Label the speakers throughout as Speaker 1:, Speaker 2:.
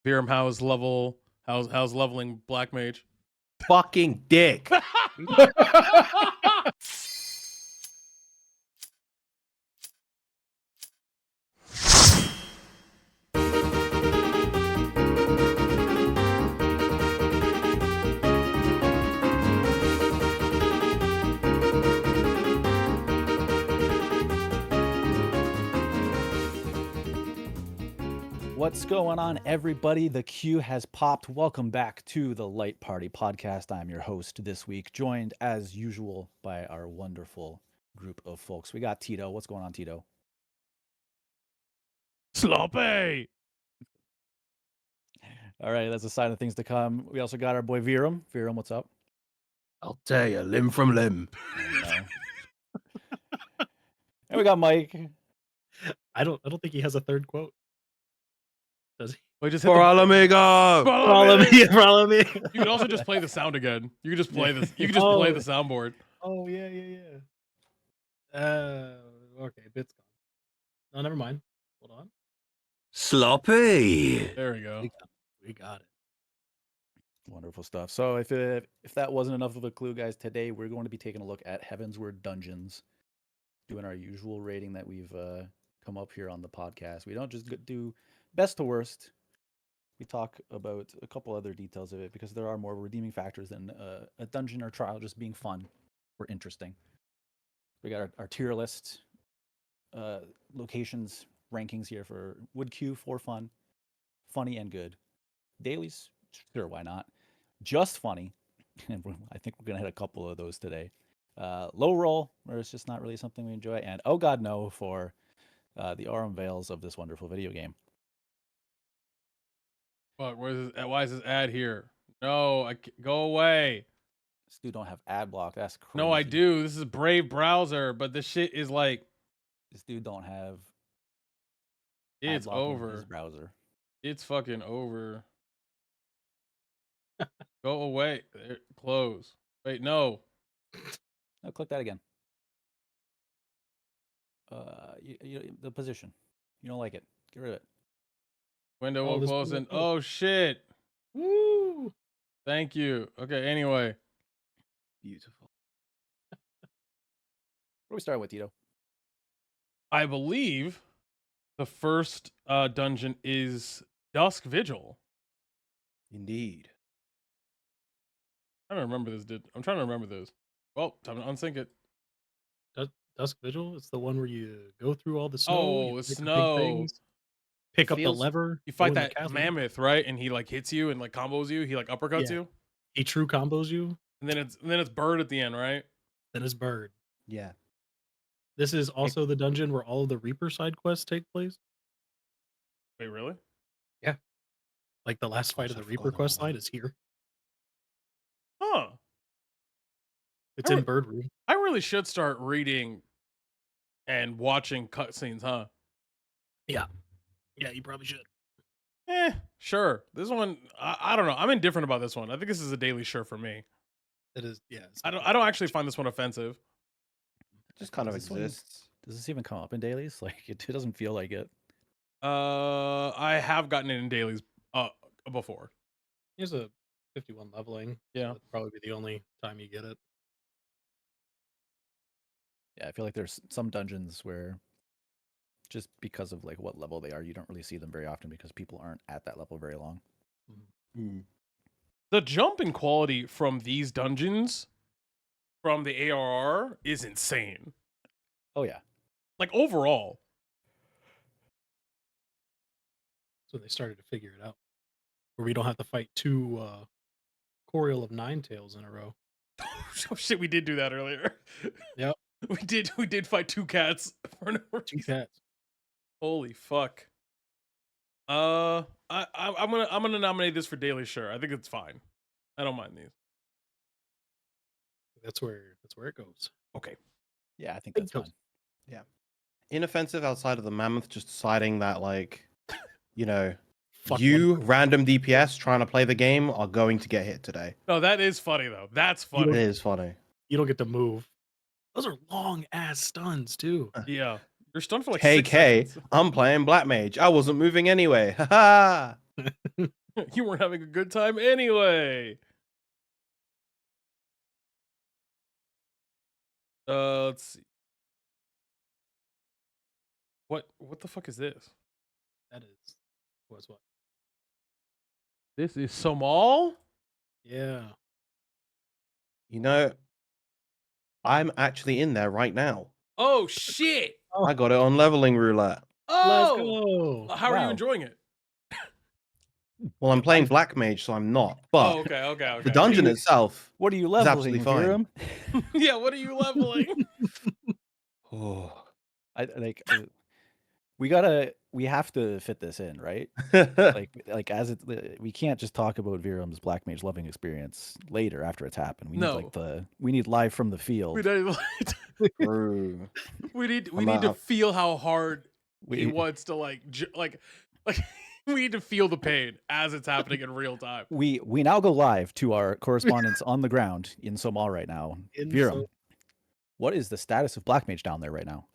Speaker 1: Virum, how's leveling Black Mage?
Speaker 2: Fucking dick.
Speaker 3: What's going on, everybody? The queue has popped. Welcome back to the Light Party Podcast. I'm your host this week, joined as usual by our wonderful group of folks. We got Tito. What's going on, Tito?
Speaker 1: Sloppy!
Speaker 3: All right, that's a sign of things to come. We also got our boy Virum. Virum, what's up?
Speaker 2: I'll tell you, limb from limb.
Speaker 3: And we got Mike.
Speaker 4: I don't think he has a third quote. Does he?
Speaker 1: We just
Speaker 2: For all amigo.
Speaker 4: Follow me.
Speaker 1: You could also just play the sound again. You could just play this. You could just play the soundboard.
Speaker 4: Oh yeah. Okay, bit's gone. No, never mind. Hold on.
Speaker 2: Sloppy.
Speaker 1: There we go.
Speaker 4: We got it.
Speaker 3: Wonderful stuff. So if that wasn't enough of a clue, guys, today we're going to be taking a look at Heavensward Dungeons, doing our usual rating that we've come up here on the podcast. We don't just do best to worst. We talk about a couple other details of it because there are more redeeming factors than a dungeon or trial just being fun or interesting. We got our tier list, locations, rankings here for Wood Queue for fun, funny and good. Dailies, sure, why not? Just funny, and I think we're gonna hit a couple of those today. Low roll, where it's just not really something we enjoy, and oh god no for the aurum veils of this wonderful video game.
Speaker 1: Fuck, why is this ad here? No, go away.
Speaker 3: This dude don't have ad block. That's crazy.
Speaker 1: No, I do. This is Brave browser, but this shit is like.
Speaker 3: This dude don't have.
Speaker 1: It's over.
Speaker 3: His browser.
Speaker 1: It's fucking over. Go away. Close. Wait, no.
Speaker 3: No, click that again. The position. You don't like it. Get rid of it.
Speaker 1: Window will close and oh shit.
Speaker 4: Woo!
Speaker 1: Thank you. Okay, anyway.
Speaker 2: Beautiful.
Speaker 3: What do we start with, Tito?
Speaker 1: I believe the first dungeon is Dusk Vigil.
Speaker 2: Indeed.
Speaker 1: I don't remember this, dude. I'm trying to remember this. Well, time to unsync it.
Speaker 4: Dusk Vigil? It's the one where you go through all the snow.
Speaker 1: Oh, the snow.
Speaker 4: Pick up the lever.
Speaker 1: You fight that mammoth, right? And he like hits you and like combos you. He like uppercuts you.
Speaker 4: He true combos you.
Speaker 1: And then it's bird at the end, right?
Speaker 4: Then it's bird.
Speaker 2: Yeah.
Speaker 4: This is also the dungeon where all of the Reaper side quests take place.
Speaker 1: Wait, really?
Speaker 4: Yeah. Like the last fight of the Reaper quest line is here.
Speaker 1: Huh.
Speaker 4: It's in Bird Room.
Speaker 1: I really should start reading and watching cutscenes, huh?
Speaker 4: Yeah. Yeah, you probably should.
Speaker 1: Sure. This one, I don't know. I'm indifferent about this one. I think this is a daily sure for me.
Speaker 4: It is, yeah.
Speaker 1: I don't actually find this one offensive.
Speaker 2: It just kind of exists.
Speaker 3: Does this even come up in dailies? Like it doesn't feel like it.
Speaker 1: I have gotten it in dailies before.
Speaker 4: Here's a 51 leveling.
Speaker 1: Yeah.
Speaker 4: So that'd probably be the only time you get it.
Speaker 3: Yeah, I feel like there's some dungeons where just because of like what level they are, you don't really see them very often because people aren't at that level very long.
Speaker 2: Mm.
Speaker 1: The jump in quality from these dungeons from the ARR is insane.
Speaker 3: Oh yeah.
Speaker 1: Like overall.
Speaker 4: So they started to figure it out. Where we don't have to fight two Coriol of Nine Tails in a row.
Speaker 1: Oh shit, we did do that earlier.
Speaker 4: Yep.
Speaker 1: We did fight two cats for no reason.
Speaker 4: Two cats.
Speaker 1: Holy fuck. I'm gonna nominate this for daily sure. I think it's fine. I don't mind these.
Speaker 4: That's where it goes.
Speaker 1: Okay.
Speaker 3: Yeah, I think that's fine.
Speaker 2: Yeah. Inoffensive outside of the mammoth just deciding that like, you know, random DPS trying to play the game are going to get hit today.
Speaker 1: No, that is funny though. That's funny.
Speaker 2: It is funny.
Speaker 4: You don't get to move. Those are long ass stuns too.
Speaker 1: Yeah. You're stunned for like
Speaker 2: KK,
Speaker 1: 6 seconds.
Speaker 2: I'm playing Black Mage. I wasn't moving anyway. Haha.
Speaker 1: You weren't having a good time anyway. Let's see. What the fuck is this?
Speaker 4: That is what's what.
Speaker 1: This is Somal?
Speaker 4: Yeah.
Speaker 2: You know, I'm actually in there right now.
Speaker 1: Oh shit.
Speaker 4: Oh,
Speaker 2: I got it on leveling roulette.
Speaker 4: let's
Speaker 1: Oh,
Speaker 4: go.
Speaker 1: how are you
Speaker 3: Wow.
Speaker 1: enjoying it?
Speaker 2: Well, I'm playing Black Mage, so I'm not. But
Speaker 1: Oh, okay.
Speaker 2: the dungeon itself
Speaker 3: What are you
Speaker 2: is absolutely
Speaker 3: leveling,
Speaker 2: fine.
Speaker 3: Virum?
Speaker 1: Yeah, what are you leveling?
Speaker 2: Oh.
Speaker 3: I like. We have to fit this in, right? Like as it, we can't just talk about Virum's Black Mage loving experience later after it's happened. We need
Speaker 1: No.
Speaker 3: we need live from the
Speaker 1: we
Speaker 3: field.
Speaker 1: need
Speaker 2: True.
Speaker 1: we
Speaker 2: I'm
Speaker 1: need to
Speaker 2: out.
Speaker 1: feel how hard he
Speaker 3: We
Speaker 1: wants to like we need to feel the pain as it's happening in real time.
Speaker 3: we now go live to our correspondents on the ground in Somal right now.
Speaker 4: In
Speaker 3: Virum,
Speaker 4: so-
Speaker 3: what is the status of Black Mage down there right now?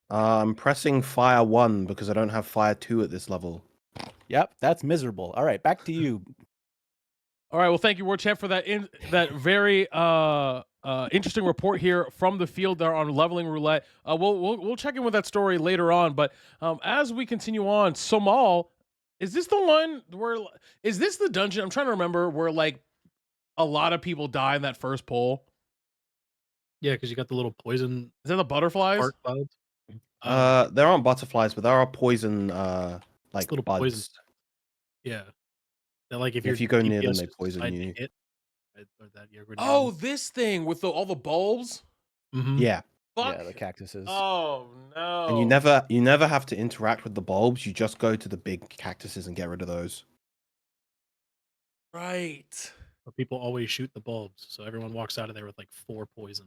Speaker 2: I'm pressing Fire 1 because I don't have Fire 2 at this level.
Speaker 3: Yep, that's miserable. All right, back to you.
Speaker 1: All right, well, thank you, War Champ, for that very interesting report here from the field there on leveling roulette. We'll check in with that story later on, but as we continue on, Somal, is this the one where is this the dungeon? I'm trying to remember where like a lot of people die in that first poll.
Speaker 4: Yeah, because you got the little poison
Speaker 1: Is that the butterflies?
Speaker 4: spark clouds.
Speaker 2: There aren't butterflies, but there are poison like
Speaker 4: little
Speaker 2: bugs.
Speaker 4: poison. Yeah. That like
Speaker 2: If you go near them, they
Speaker 4: DPS
Speaker 2: poison
Speaker 4: decide to
Speaker 2: you.
Speaker 4: hit, or that you're gonna
Speaker 1: Oh, this thing with all the bulbs.
Speaker 4: Mhm.
Speaker 2: Yeah.
Speaker 1: Fuck.
Speaker 3: Yeah, the cactuses.
Speaker 1: Oh no.
Speaker 2: And you never have to interact with the bulbs. You just go to the big cactuses and get rid of those.
Speaker 1: Right.
Speaker 4: But people always shoot the bulbs, so everyone walks out of there with like 4 poison.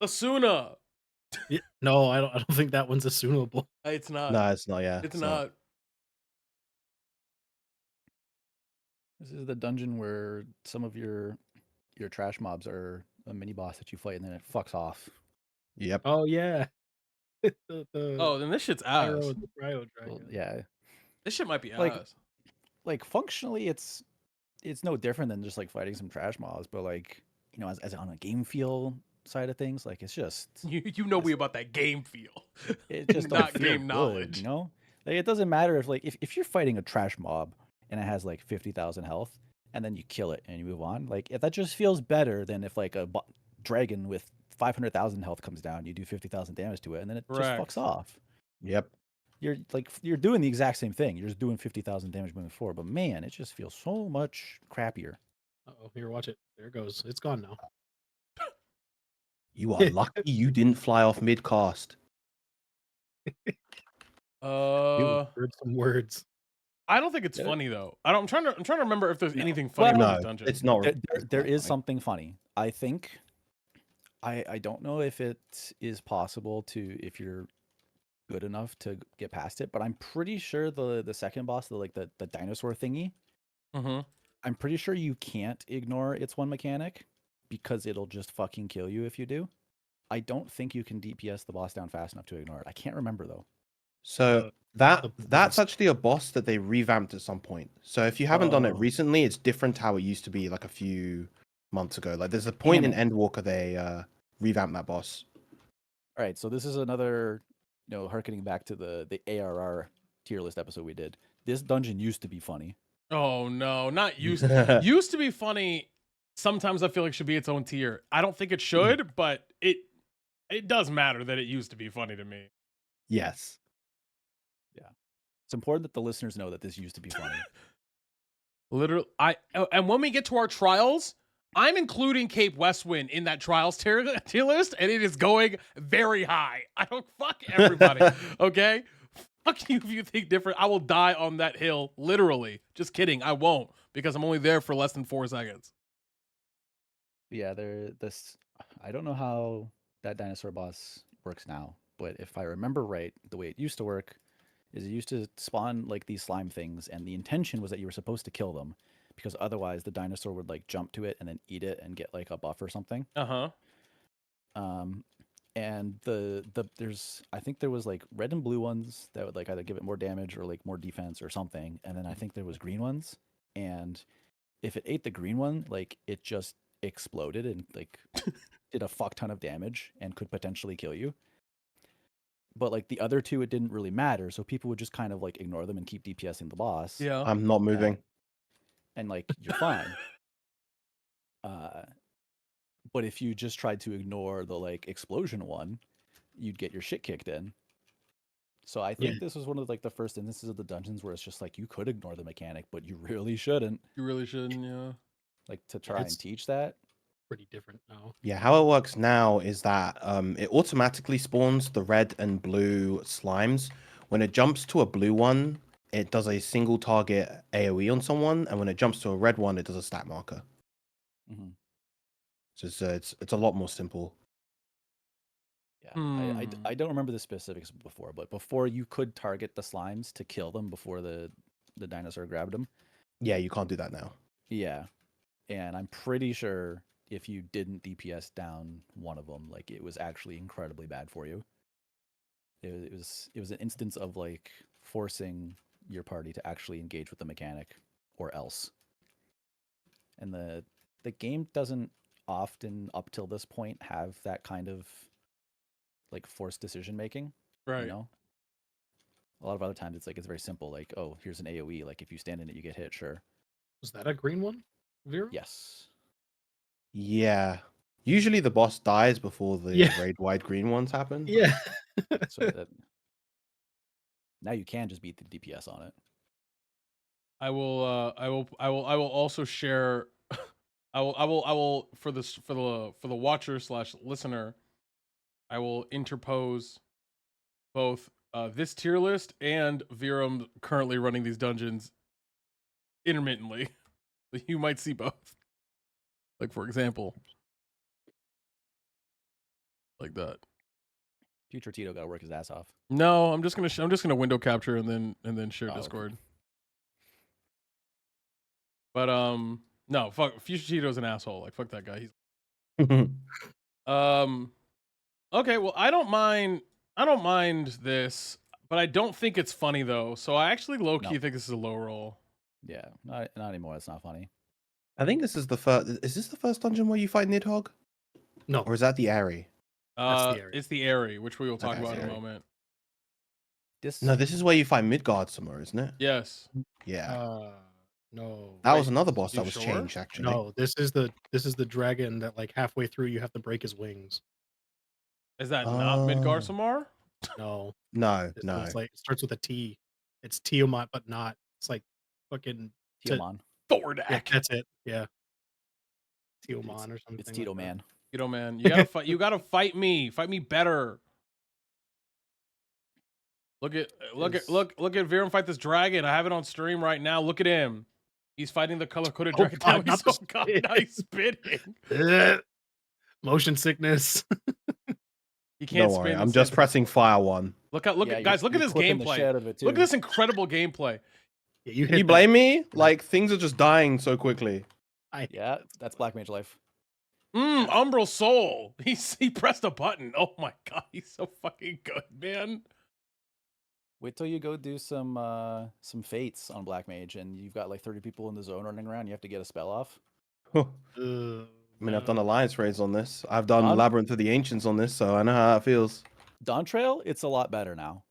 Speaker 1: Asuna.
Speaker 4: Yeah. No, I don't think that one's assumable.
Speaker 1: It's not.
Speaker 2: No, it's not. Yeah,
Speaker 1: It's not.
Speaker 3: This is the dungeon where some of your trash mobs are a mini boss that you fight and then it fucks off.
Speaker 2: Yep.
Speaker 4: Oh yeah. the
Speaker 1: Oh, then this shit's
Speaker 4: pyro
Speaker 1: ass.
Speaker 4: and the cryo dragon.
Speaker 3: Well, yeah,
Speaker 1: This shit might be
Speaker 3: Like-
Speaker 1: ass.
Speaker 3: like functionally it's no different than just like fighting some trash mobs, but like as on a game feel side of things, like it's just
Speaker 1: You know we about that game feel.
Speaker 3: it just don't
Speaker 1: Not
Speaker 3: feel
Speaker 1: game
Speaker 3: good,
Speaker 1: knowledge.
Speaker 3: Like it doesn't matter if you're fighting a trash mob and it has like 50,000 health and then you kill it and you move on, like that just feels better than if like a dragon with 500,000 health comes down, you do 50,000 damage to it and then it
Speaker 1: Correct.
Speaker 3: just fucks off.
Speaker 2: Yep.
Speaker 3: You're doing the exact same thing. You're just doing 50,000 damage moving forward, but man, it just feels so much crappier.
Speaker 4: Oh, here, watch it. There it goes. It's gone now.
Speaker 2: You are lucky you didn't fly off mid cast.
Speaker 4: Heard some words.
Speaker 1: I don't think it's
Speaker 3: Yeah.
Speaker 1: funny though. I'm trying to remember if there's
Speaker 3: No.
Speaker 1: anything funny
Speaker 3: Well,
Speaker 1: about
Speaker 2: No,
Speaker 1: this dungeon.
Speaker 2: it's not.
Speaker 3: There is something funny. I think I don't know if it is possible to, if you're good enough to get past it, but I'm pretty sure the second boss, the dinosaur thingy,
Speaker 1: Mm-hmm.
Speaker 3: I'm pretty sure you can't ignore its one mechanic because it'll just fucking kill you if you do. I don't think you can DPS the boss down fast enough to ignore it. I can't remember though.
Speaker 2: So
Speaker 4: the
Speaker 2: that's
Speaker 4: boss.
Speaker 2: actually a boss that they revamped at some point. So if you haven't done it
Speaker 3: Oh.
Speaker 2: recently, it's different to how it used to be like a few months ago. Like there's a point in
Speaker 3: Damn
Speaker 2: Endwalker they revamped that boss.
Speaker 3: All right, so this is another, harkening back to the ARR tier list episode we did. This dungeon used to be funny.
Speaker 1: Oh no, not used used to be funny. Sometimes I feel like should be its own tier. I don't think it should, but it does matter that it used to be funny to me.
Speaker 2: Yes.
Speaker 3: It's important that the listeners know that this used to be funny.
Speaker 1: Literally, and when we get to our trials, I'm including Cape Westwind in that trials tier list, and it is going very high. I don't fuck everybody, okay? Fuck you if you think different. I will die on that hill, literally. Just kidding, I won't, because I'm only there for less than 4 seconds.
Speaker 3: Yeah, I don't know how that dinosaur boss works now, but if I remember right, the way it used to work is it used to spawn like these slime things, and the intention was that you were supposed to kill them because otherwise the dinosaur would like jump to it and then eat it and get like a buff or something.
Speaker 1: Uh-huh.
Speaker 3: And there's I think there was like red and blue ones that would like either give it more damage or like more defense or something, and then I think there was green ones, and if it ate the green one, like it just exploded and like did a fuck ton of damage and could potentially kill you. But like the other two, it didn't really matter, so people would just kind of like ignore them and keep DPSing the boss.
Speaker 1: Yeah.
Speaker 2: I'm not moving.
Speaker 3: And like you're fine. But if you just tried to ignore the like explosion one, you'd get your shit kicked in. So I think this was one of like the first instances of the dungeons where it's just like you could ignore the mechanic, but you really shouldn't.
Speaker 1: You really shouldn't, yeah.
Speaker 3: Like to try
Speaker 4: it's-
Speaker 3: and teach that.
Speaker 4: Pretty different now.
Speaker 2: Yeah, how it works now is that it automatically spawns the red and blue slimes. When it jumps to a blue one, it does a single target AoE on someone, and when it jumps to a red one, it does a stat marker.
Speaker 3: Mhm.
Speaker 2: So it's a lot more simple.
Speaker 3: Yeah,
Speaker 1: Hmm.
Speaker 3: I don't remember the specifics before, but before you could target the slimes to kill them before the dinosaur grabbed them.
Speaker 2: Yeah, you can't do that now.
Speaker 3: Yeah, and I'm pretty sure if you didn't DPS down one of them, like it was actually incredibly bad for you. It was an instance of like forcing your party to actually engage with the mechanic, or else. And the game doesn't often up till this point have that kind of like forced decision making.
Speaker 1: Right.
Speaker 3: You know, a lot of other times it's like it's very simple. Like, oh, here's an AOE. Like if you stand in it, you get hit. Sure.
Speaker 4: Was that a green one, Vera?
Speaker 3: Yes.
Speaker 2: Yeah. Usually the boss dies before the
Speaker 4: Yeah.
Speaker 2: raid-wide green ones happen. but-
Speaker 4: Yeah.
Speaker 3: So that now you can just beat the DPS on it.
Speaker 1: I will also share I will for the watcher / listener, I will interpose both this tier list and Virum currently running these dungeons intermittently. You might see both. Like for example, like that.
Speaker 3: Future Tito got to work his ass off.
Speaker 1: No, I'm just gonna window capture and then share
Speaker 3: Oh, okay.
Speaker 1: Discord. But no, fuck Future Tito's an asshole. Like fuck that guy. He's okay, well I don't mind this, but I don't think it's funny though. So I actually low key
Speaker 3: No.
Speaker 1: think this is a low roll.
Speaker 3: Yeah, not anymore. It's not funny.
Speaker 2: I think this is the first. Is this the first dungeon where you fight Nidhogg,
Speaker 4: No.
Speaker 2: or is that the Airy?
Speaker 4: That's the area.
Speaker 1: It's the Airy, which we will talk
Speaker 2: Okay,
Speaker 1: about in a
Speaker 2: Airy.
Speaker 1: moment.
Speaker 3: This
Speaker 2: No, this is where you fight Midgard somewhere, isn't it?
Speaker 1: Yes.
Speaker 2: Yeah.
Speaker 4: No.
Speaker 2: That
Speaker 1: wait,
Speaker 2: was another boss
Speaker 1: you
Speaker 2: that was
Speaker 1: sure?
Speaker 2: changed, actually.
Speaker 4: No, this is the dragon that like halfway through you have to break his wings.
Speaker 1: Is that not Midgar
Speaker 2: Oh.
Speaker 1: Samar?
Speaker 4: No.
Speaker 2: No,
Speaker 4: This
Speaker 2: no.
Speaker 4: is like it starts with a T. It's Tiamat, but not. It's like fucking
Speaker 3: Tiomon.
Speaker 1: Thordak.
Speaker 4: yeah, that's it. Yeah. Tiomon or something.
Speaker 3: It's
Speaker 4: like
Speaker 3: Tito
Speaker 4: that.
Speaker 3: Man.
Speaker 1: Tito man, you gotta fight. You gotta fight me. Fight me better. Look at Virum fight this dragon. I have it on stream right now. Look at him. He's fighting the color-coded
Speaker 4: Oh,
Speaker 1: dragon.
Speaker 4: God,
Speaker 1: Now he's
Speaker 4: not the
Speaker 1: so God,
Speaker 4: spit.
Speaker 1: now he's spitting.
Speaker 4: Ugh. Motion sickness.
Speaker 1: He can't
Speaker 2: Don't worry,
Speaker 1: spin.
Speaker 2: I'm just pressing fire one.
Speaker 1: Look at
Speaker 3: Yeah,
Speaker 1: guys. Look at
Speaker 3: you're
Speaker 1: this
Speaker 3: clipping the
Speaker 1: gameplay.
Speaker 3: shit out of it,
Speaker 1: Look at
Speaker 3: too.
Speaker 1: this incredible gameplay.
Speaker 4: Yeah, you
Speaker 2: Can you
Speaker 4: hit that.
Speaker 2: blame me? Like, things are just dying so quickly.
Speaker 3: Yeah, that's Black Mage life.
Speaker 1: Umbral Soul. He pressed a button. Oh my God, he's so fucking good, man.
Speaker 3: Wait till you go do some fates on Black Mage, and you've got like 30 people in the zone running around. You have to get a spell off.
Speaker 2: I
Speaker 4: Ugh,
Speaker 2: mean, I've
Speaker 4: no.
Speaker 2: done Alliance raids on this. I've done
Speaker 3: Done?
Speaker 2: Labyrinth of the Ancients on this, so I know how it feels.
Speaker 3: Dawn Trail, it's a lot better now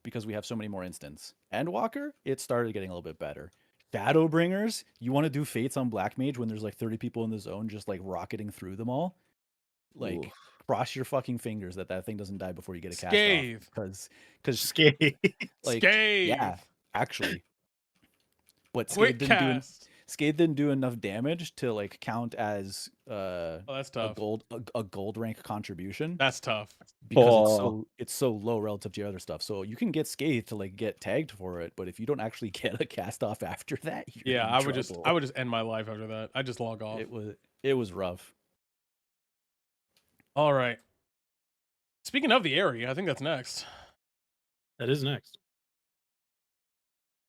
Speaker 3: because we have so many more instants. Endwalker, it started getting a little bit better. Shadowbringers, you want to do fates on Black Mage when there's like 30 people in the zone just like rocketing through them all? Like,
Speaker 2: Oof.
Speaker 3: cross your fucking fingers that thing doesn't die before you get a cast
Speaker 1: Scathe.
Speaker 3: off. Because
Speaker 4: Scary.
Speaker 3: like
Speaker 1: Scathe.
Speaker 3: yeah, actually. But
Speaker 1: Quick cast.
Speaker 3: Scathe didn't do enough damage to like count as
Speaker 1: Oh, that's
Speaker 3: a
Speaker 1: tough.
Speaker 3: gold rank contribution
Speaker 1: That's tough.
Speaker 3: because it's so low relative to your other stuff. So you can get Scathe to like get tagged for it, but if you don't actually get a cast off after that, you're
Speaker 1: Yeah,
Speaker 3: in
Speaker 1: I would
Speaker 3: trouble.
Speaker 1: just end my life after that. I just log off.
Speaker 3: It was rough.
Speaker 1: All right. Speaking of the area, I think that's next.
Speaker 4: That is next.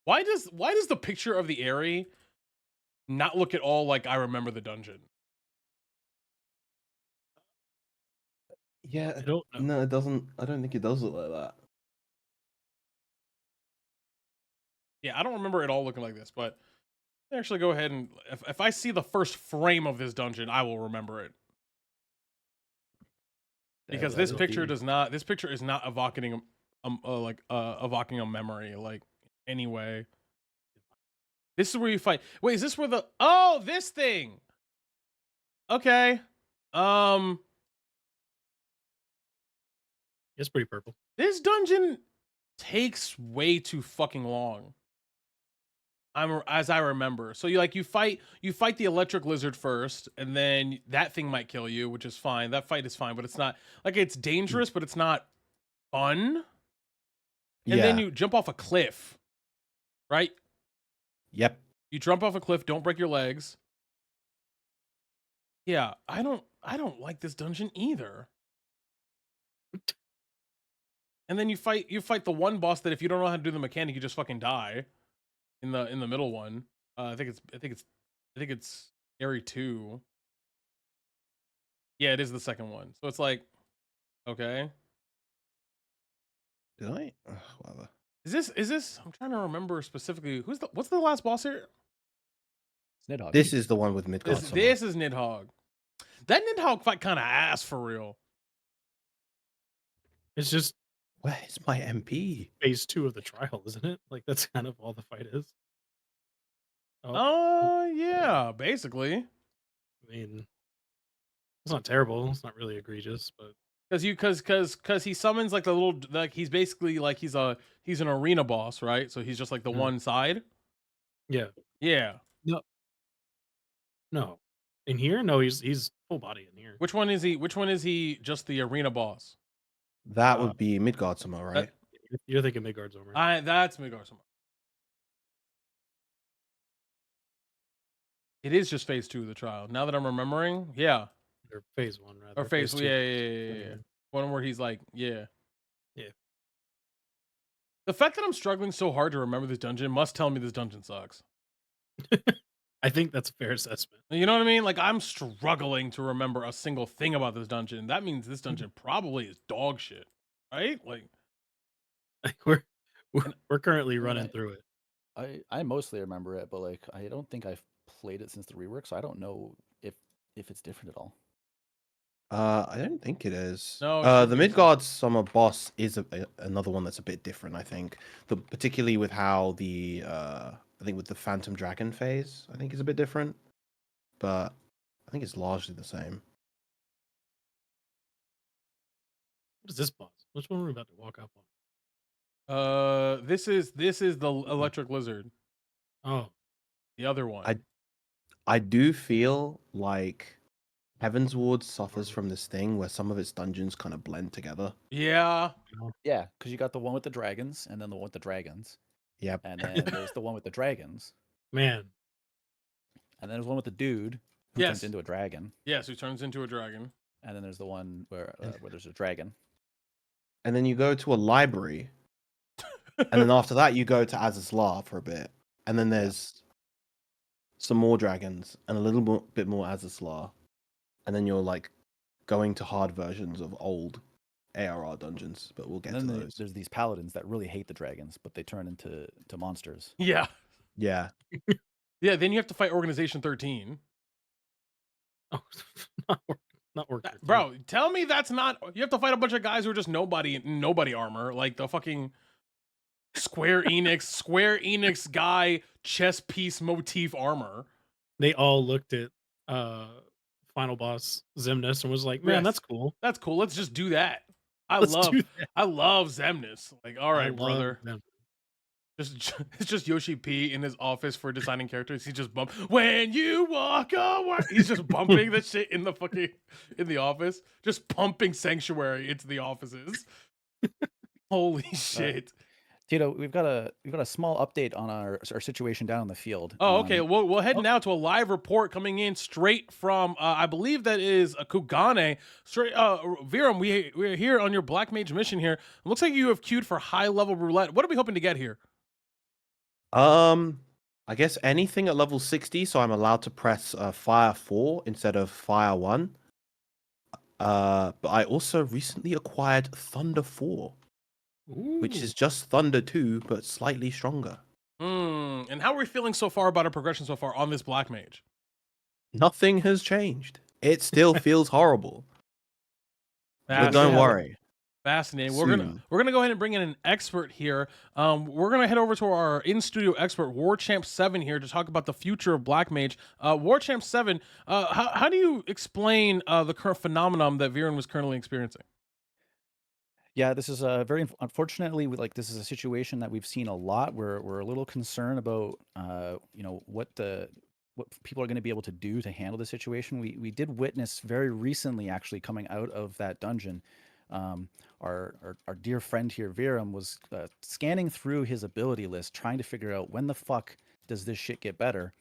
Speaker 1: Why does the picture of the area not look at all like I remember the dungeon?
Speaker 2: Yeah,
Speaker 4: I don't know.
Speaker 2: no, it doesn't. I don't think it does look like that.
Speaker 1: Yeah, I don't remember it all looking like this, but actually go ahead and if I see the first frame of this dungeon, I will remember it. Because
Speaker 3: That
Speaker 1: this
Speaker 3: would
Speaker 1: picture
Speaker 3: be-
Speaker 1: does not. This picture is not evoking evoking a memory like anyway. This is where you fight. Wait, is this where the this thing? Okay.
Speaker 4: It's pretty purple.
Speaker 1: This dungeon takes way too fucking long. As I remember. So you fight the electric lizard first, and then that thing might kill you, which is fine. That fight is fine, but it's not like it's dangerous, but it's not fun. And then
Speaker 2: Yeah.
Speaker 1: you jump off a cliff, right?
Speaker 2: Yep.
Speaker 1: You jump off a cliff, don't break your legs. Yeah, I don't like this dungeon either. And then you fight the one boss that if you don't know how to do the mechanic, you just fucking die. In the middle one. I think it's area 2. Yeah, it is the second one. So it's like, okay.
Speaker 2: Did I? Ugh, whatever.
Speaker 1: Is this I'm trying to remember specifically what's the last boss here?
Speaker 3: It's Nidhogg.
Speaker 2: This is the one with Midgard.
Speaker 1: This is Nidhogg. That Nidhogg fight kind of ass for real.
Speaker 4: It's just
Speaker 2: Where's my MP?
Speaker 4: phase 2 of the trial, isn't it? Like that's kind of all the fight is.
Speaker 1: Yeah, basically.
Speaker 4: I mean, it's not terrible. It's not really egregious, but
Speaker 1: Cause he summons like the little like he's basically like he's an arena boss, right? So he's just like the
Speaker 4: Mhm.
Speaker 1: one side.
Speaker 4: yeah.
Speaker 1: Yeah.
Speaker 4: No. In here? No, he's full body in here.
Speaker 1: Which one is he? Which one is he? Just the arena boss.
Speaker 2: That would be Midgard somewhere, right?
Speaker 4: You're thinking Midgard's over.
Speaker 1: That's Midgard. It is just phase 2 of the trial. Now that I'm remembering, yeah,
Speaker 4: Or phase 1 rather.
Speaker 1: or phase 2. Yeah.
Speaker 4: Yeah.
Speaker 1: One where he's like, yeah.
Speaker 4: Yeah.
Speaker 1: The fact that I'm struggling so hard to remember this dungeon must tell me this dungeon sucks.
Speaker 4: I think that's a fair assessment.
Speaker 1: You know what I mean? Like I'm struggling to remember a single thing about this dungeon. That means this dungeon probably is dog shit, right? Like
Speaker 4: We're currently running
Speaker 3: I-
Speaker 4: through it.
Speaker 3: I mostly remember it, but like I don't think I've played it since the rework, so I don't know if it's different at all.
Speaker 2: I don't think it is.
Speaker 1: No, it
Speaker 2: the
Speaker 1: should be.
Speaker 2: Midgard summer boss is another one that's a bit different. I think, particularly with how the I think with the Phantom Dragon phase, I think is a bit different, but I think it's largely the same.
Speaker 4: What is this boss? Which one are we about to walk up on?
Speaker 1: this is the electric lizard.
Speaker 4: Oh,
Speaker 1: The other one.
Speaker 2: I do feel like Heavensward suffers from this thing where some of its dungeons kind of blend together.
Speaker 1: Yeah.
Speaker 3: Yeah, because you got the one with the dragons, and then the one with the dragons,
Speaker 2: Yep.
Speaker 3: and then there's the one with the dragons,
Speaker 4: man.
Speaker 3: and then there's one with the dude who
Speaker 1: Yes.
Speaker 3: turns into a dragon,
Speaker 1: Yes, who turns into a dragon.
Speaker 3: and then there's the one where there's a dragon.
Speaker 2: And then you go to a library, and then after that you go to Azazlar for a bit, and then there's some more dragons and a little bit more Azazlar, and then you're like going to hard versions of old ARR dungeons, but we'll get
Speaker 3: And
Speaker 2: to
Speaker 3: then
Speaker 2: those.
Speaker 3: there's these paladins that really hate the dragons, but they turn into monsters.
Speaker 1: Yeah.
Speaker 2: Yeah,
Speaker 1: Yeah, then you have to fight Organization 13.
Speaker 4: Oh, not working.
Speaker 1: Bro, tell me that's not you have to fight a bunch of guys who are just nobody armor, like the fucking Square Enix guy chess piece motif armor.
Speaker 4: They all looked at final boss Zemnis and was like, "Man,
Speaker 1: Yes.
Speaker 4: that's cool.
Speaker 1: That's cool. Let's just do that.
Speaker 4: Let's do that."
Speaker 1: I love Zemnis. Like, all
Speaker 4: I
Speaker 1: right,
Speaker 4: love
Speaker 1: brother.
Speaker 4: them.
Speaker 1: It's just Yoshi P in his office for designing characters. He just bump when you walk away. He's just bumping the shit in the office, just pumping Sanctuary into the offices. Holy shit!
Speaker 3: Tito, we've got a small update on our situation down in the field.
Speaker 1: Oh, okay. We'll head now to a live report coming in straight from I believe that is a Kugane. Straight Viram, we're here on your Black Mage mission here. It looks like you have queued for high level roulette. What are we hoping to get here?
Speaker 2: I guess anything at level 60, so I'm allowed to press Fire 4 instead of Fire 1. But I also recently acquired Thunder 4, which
Speaker 4: Ooh.
Speaker 2: is just Thunder 2, but slightly stronger.
Speaker 1: And how are we feeling so far about our progression so far on this Black Mage?
Speaker 2: Nothing has changed. It still feels horrible. But don't
Speaker 1: Fascinating.
Speaker 2: worry.
Speaker 1: Fascinating.
Speaker 2: Soon.
Speaker 1: We're gonna go ahead and bring in an expert here. We're gonna head over to our in-studio expert, Warchamp7 here, to talk about the future of Black Mage. Warchamp7, how do you explain the current phenomenon that Viren was currently experiencing?
Speaker 3: Yeah, this is very unfortunately this is a situation that we've seen a lot. We're a little concerned about what people are going to be able to do to handle the situation. We did witness very recently, actually coming out of that dungeon. Our dear friend here, Viram, was scanning through his ability list, trying to figure out when the fuck does this shit get better.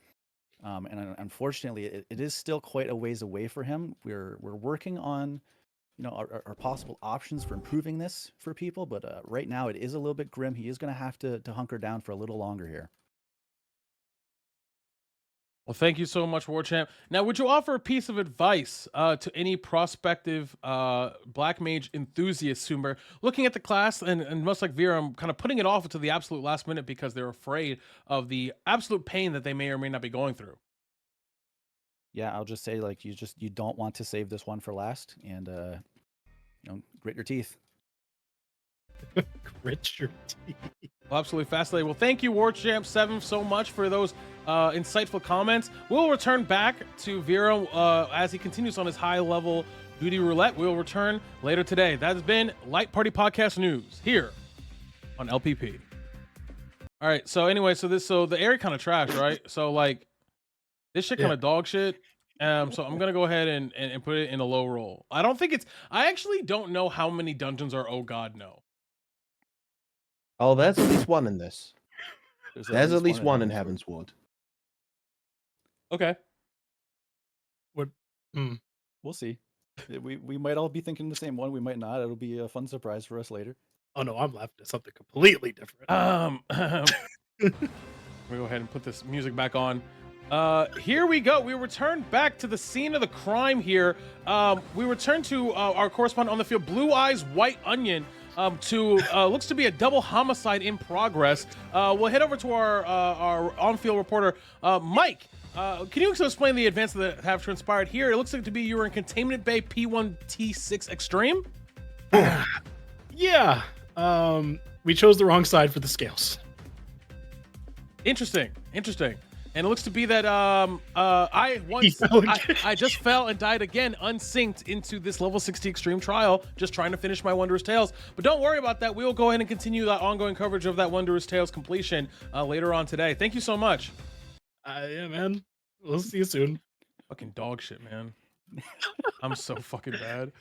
Speaker 3: And unfortunately, it is still quite a ways away for him. We're working on our possible options for improving this for people, but right now it is a little bit grim. He is going to have to hunker down for a little longer here.
Speaker 1: Well, thank you so much, Warchamp. Now, would you offer a piece of advice to any prospective Black Mage enthusiasts who are looking at the class and much like Viram, kind of putting it off until the absolute last minute because they're afraid of the absolute pain that they may or may not be going through?
Speaker 3: Yeah, I'll just say you don't want to save this one for last, and grit your teeth.
Speaker 4: Grit your teeth.
Speaker 1: Well, absolutely fascinating. Well, thank you, Warchamp7, so much for those insightful comments. We'll return back to Vero as he continues on his high-level duty roulette. We'll return later today. That has been Light Party Podcast News here on LPP. All right. So anyway, so the area kind of trash, right? So like this shit kind of dog shit. So I'm gonna go ahead and put it in a low roll. I actually don't know how many dungeons are. Oh God, no.
Speaker 2: Oh, there's at least one in this. There's at least one in
Speaker 3: Heavensward.
Speaker 2: Heavensward.
Speaker 1: Okay.
Speaker 4: What?
Speaker 3: We'll see. We might all be thinking the same one. We might not. It'll be a fun surprise for us later.
Speaker 4: Oh no, I'm laughing at something completely different.
Speaker 1: Let me go ahead and put this music back on. Here we go. We return back to the scene of the crime here. We return to our correspondent on the field, Blue Eyes White Onion, to looks to be a double homicide in progress. We'll head over to our on-field reporter, Mike. Can you explain the events that have transpired here? It looks like to be you were in Containment Bay P1T6 Extreme.
Speaker 4: Yeah. We chose the wrong side for the scales.
Speaker 1: Interesting. And it looks to be that I just fell and died again, unsynced into this level 60 extreme trial, just trying to finish my Wondrous Tales. But don't worry about that. We will go ahead and continue that ongoing coverage of that Wondrous Tales completion later on today. Thank you so much.
Speaker 4: Yeah, man. We'll see you soon.
Speaker 1: Fucking dog shit, man. I'm so fucking bad.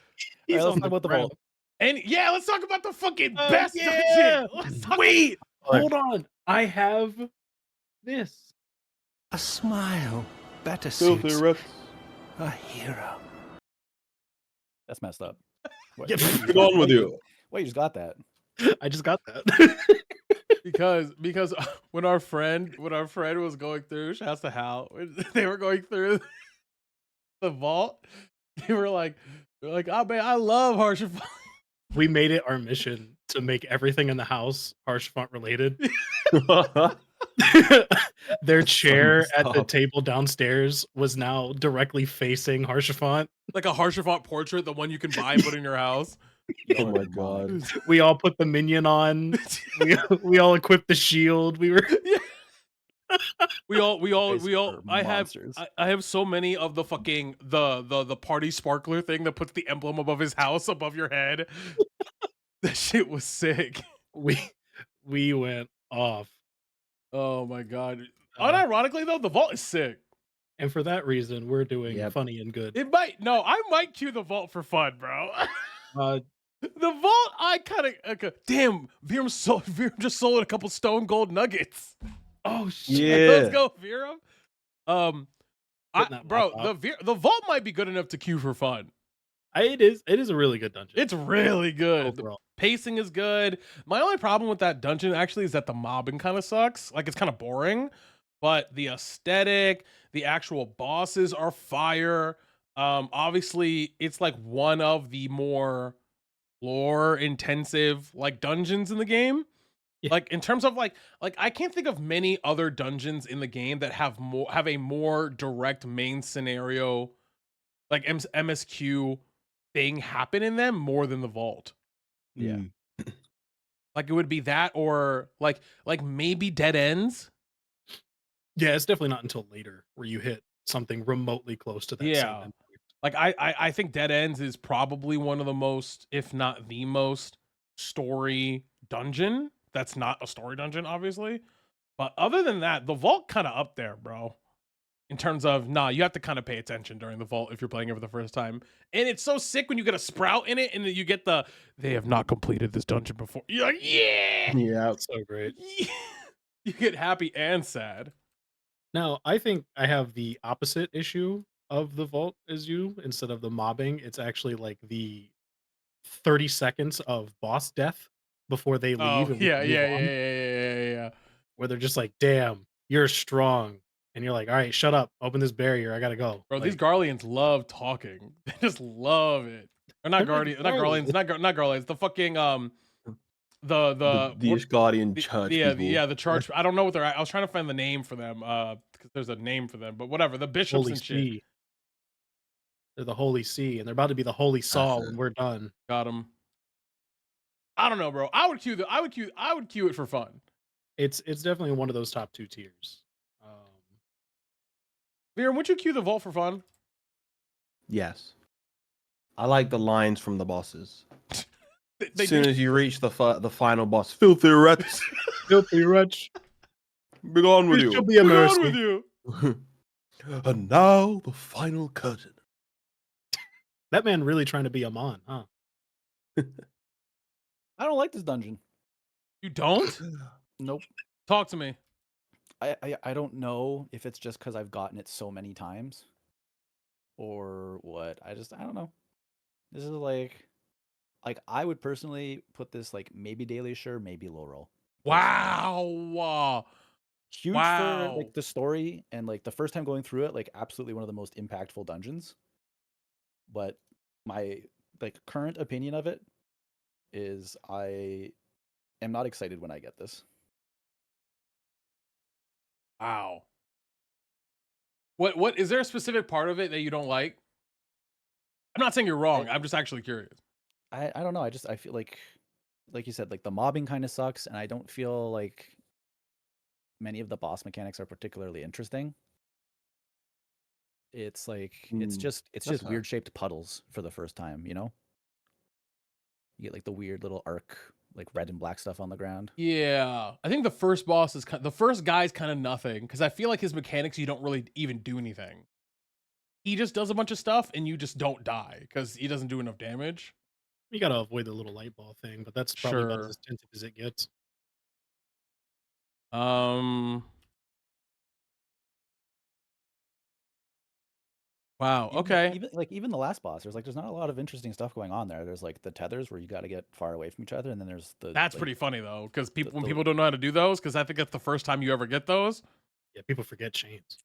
Speaker 4: He's
Speaker 3: All right, let's
Speaker 4: on
Speaker 3: talk about the
Speaker 4: ground.
Speaker 3: vault.
Speaker 1: And yeah, let's talk about the fucking best dungeon.
Speaker 4: Wait, hold on. I have this.
Speaker 5: A smile better
Speaker 2: Filthy
Speaker 5: suits
Speaker 2: rats.
Speaker 5: a hero.
Speaker 3: That's messed up. What,
Speaker 4: Yeah,
Speaker 2: Get on with you.
Speaker 3: Wait, you just got that.
Speaker 4: I just got that.
Speaker 1: because when our friend was going through, shouts to Hal, when they were going through the vault, they were like, oh man, I love Harsha.
Speaker 4: We made it our mission to make everything in the house Harshfont related. Their chair at the table downstairs was now directly facing Harshfont.
Speaker 1: Like a Harshafont portrait, the one you can buy and put in your house.
Speaker 2: Oh my god.
Speaker 4: We all put the minion on. We all equipped the shield. We were
Speaker 1: We all.
Speaker 3: Are
Speaker 1: I
Speaker 3: monsters.
Speaker 1: have so many of the fucking the party sparkler thing that puts the emblem above his house above your head. That shit was sick.
Speaker 4: we went off.
Speaker 1: Oh my god. Unironically though, the vault is sick.
Speaker 4: And for that reason, we're doing
Speaker 2: Yep.
Speaker 4: funny and good.
Speaker 1: I might cue the vault for fun, bro. The vault, I kind of damn. Viram just sold a couple stone gold nuggets.
Speaker 4: Oh shit!
Speaker 2: Yeah.
Speaker 1: Let's go, Viram.
Speaker 4: Putting that
Speaker 1: Bro,
Speaker 4: laptop.
Speaker 1: the vault might be good enough to queue for fun.
Speaker 4: It is a really good dungeon.
Speaker 1: It's really good. The
Speaker 4: overall.
Speaker 1: pacing is good. My only problem with that dungeon actually is that the mobbing kind of sucks. Like it's kind of boring, but the aesthetic, the actual bosses are fire. Obviously, it's like one of the more lore intensive like dungeons in the game.
Speaker 4: Yeah.
Speaker 1: Like in terms of like I can't think of many other dungeons in the game that have a more direct main scenario like MSQ thing happen in them more than the vault.
Speaker 3: Yeah.
Speaker 2: Mm.
Speaker 1: Like it would be that or like maybe dead ends.
Speaker 4: Yeah, it's definitely not until later where you hit something remotely close to that same
Speaker 1: Yeah.
Speaker 4: endpoint.
Speaker 1: Like I think Dead Ends is probably one of the most, if not the most, story dungeon. That's not a story dungeon, obviously. But other than that, the vault kind of up there, bro. In terms of you have to kind of pay attention during the vault if you're playing it for the first time. And it's so sick when you get a sprout in it and then you get they have not completed this dungeon before. You're like, yeah,
Speaker 2: Yeah.
Speaker 4: So great.
Speaker 1: yeah. You get happy and sad.
Speaker 4: Now, I think I have the opposite issue of the vault as you. Instead of the mobbing, it's actually like the 30 seconds of boss death before they leave
Speaker 1: Oh
Speaker 4: and we
Speaker 1: yeah,
Speaker 4: can move
Speaker 1: yeah, yeah,
Speaker 4: on,
Speaker 1: yeah, yeah, yeah, yeah.
Speaker 4: where they're just like, "Damn, you're strong." And you're like, "All right, shut up. Open this barrier. I gotta go."
Speaker 1: Bro, these
Speaker 4: Like,
Speaker 1: Garleans love talking. They just love it. Or not
Speaker 4: they're like
Speaker 1: Guardians, not
Speaker 4: Garland.
Speaker 1: Guardians, not Guardians. The fucking
Speaker 2: The
Speaker 1: what
Speaker 2: Ishgardian church people.
Speaker 1: yeah, the charge. I don't know what they're. I was trying to find the name for them. Because there's a name for them, but whatever. The bishops
Speaker 4: Holy
Speaker 1: and shit.
Speaker 4: See. They're the Holy See, and they're about to be the Holy
Speaker 2: That's
Speaker 4: Saw
Speaker 2: it.
Speaker 4: when we're done.
Speaker 1: Got them. I don't know, bro. I would queue it for fun.
Speaker 4: It's definitely one of those top 2 tiers. Um,
Speaker 1: Viren, would you queue the vault for fun?
Speaker 2: Yes. I like the lines from the bosses.
Speaker 1: They
Speaker 2: As soon
Speaker 1: do-
Speaker 2: as you reach the final boss, filthy rats,
Speaker 4: Filthy wretch.
Speaker 2: be gone with
Speaker 4: It shall
Speaker 2: you.
Speaker 4: be a
Speaker 1: We're on
Speaker 4: mercy.
Speaker 1: with you.
Speaker 2: And now the final curtain.
Speaker 4: That man really trying to be Amon, huh?
Speaker 3: I don't like this dungeon.
Speaker 1: You don't
Speaker 3: Nope.
Speaker 1: talk to me.
Speaker 3: I don't know if it's just because I've gotten it so many times, or what. I don't know. This is like I would personally put this like maybe daily sure, maybe low roll.
Speaker 1: Wow.
Speaker 3: Huge for
Speaker 1: Wow.
Speaker 3: like the story and like the first time going through it, like absolutely one of the most impactful dungeons. But my like current opinion of it is I am not excited when I get this.
Speaker 1: Wow. What is there a specific part of it that you don't like? I'm not saying you're wrong. I'm just actually curious.
Speaker 3: I don't know. I feel like you said, like the mobbing kind of sucks, and I don't feel like many of the boss mechanics are particularly interesting. It's like it's
Speaker 2: Mm,
Speaker 3: just
Speaker 2: that's fair.
Speaker 3: weird shaped puddles for the first time, you know? You get like the weird little arc, like red and black stuff on the ground.
Speaker 1: Yeah, I think the first boss is the first guy's kind of nothing because I feel like his mechanics you don't really even do anything. He just does a bunch of stuff and you just don't die because he doesn't do enough damage.
Speaker 4: You gotta avoid the little light ball thing, but that's probably about
Speaker 1: Sure.
Speaker 4: as attentive as it gets.
Speaker 1: Wow. Okay.
Speaker 3: Even the last boss, there's not a lot of interesting stuff going on there. There's like the tethers where you got to get far away from each other, and then there's the
Speaker 1: That's
Speaker 3: like,
Speaker 1: pretty funny though, because people when
Speaker 3: the-
Speaker 1: people don't know how to do those, because I think that's the first time you ever get those.
Speaker 4: Yeah, people forget chains.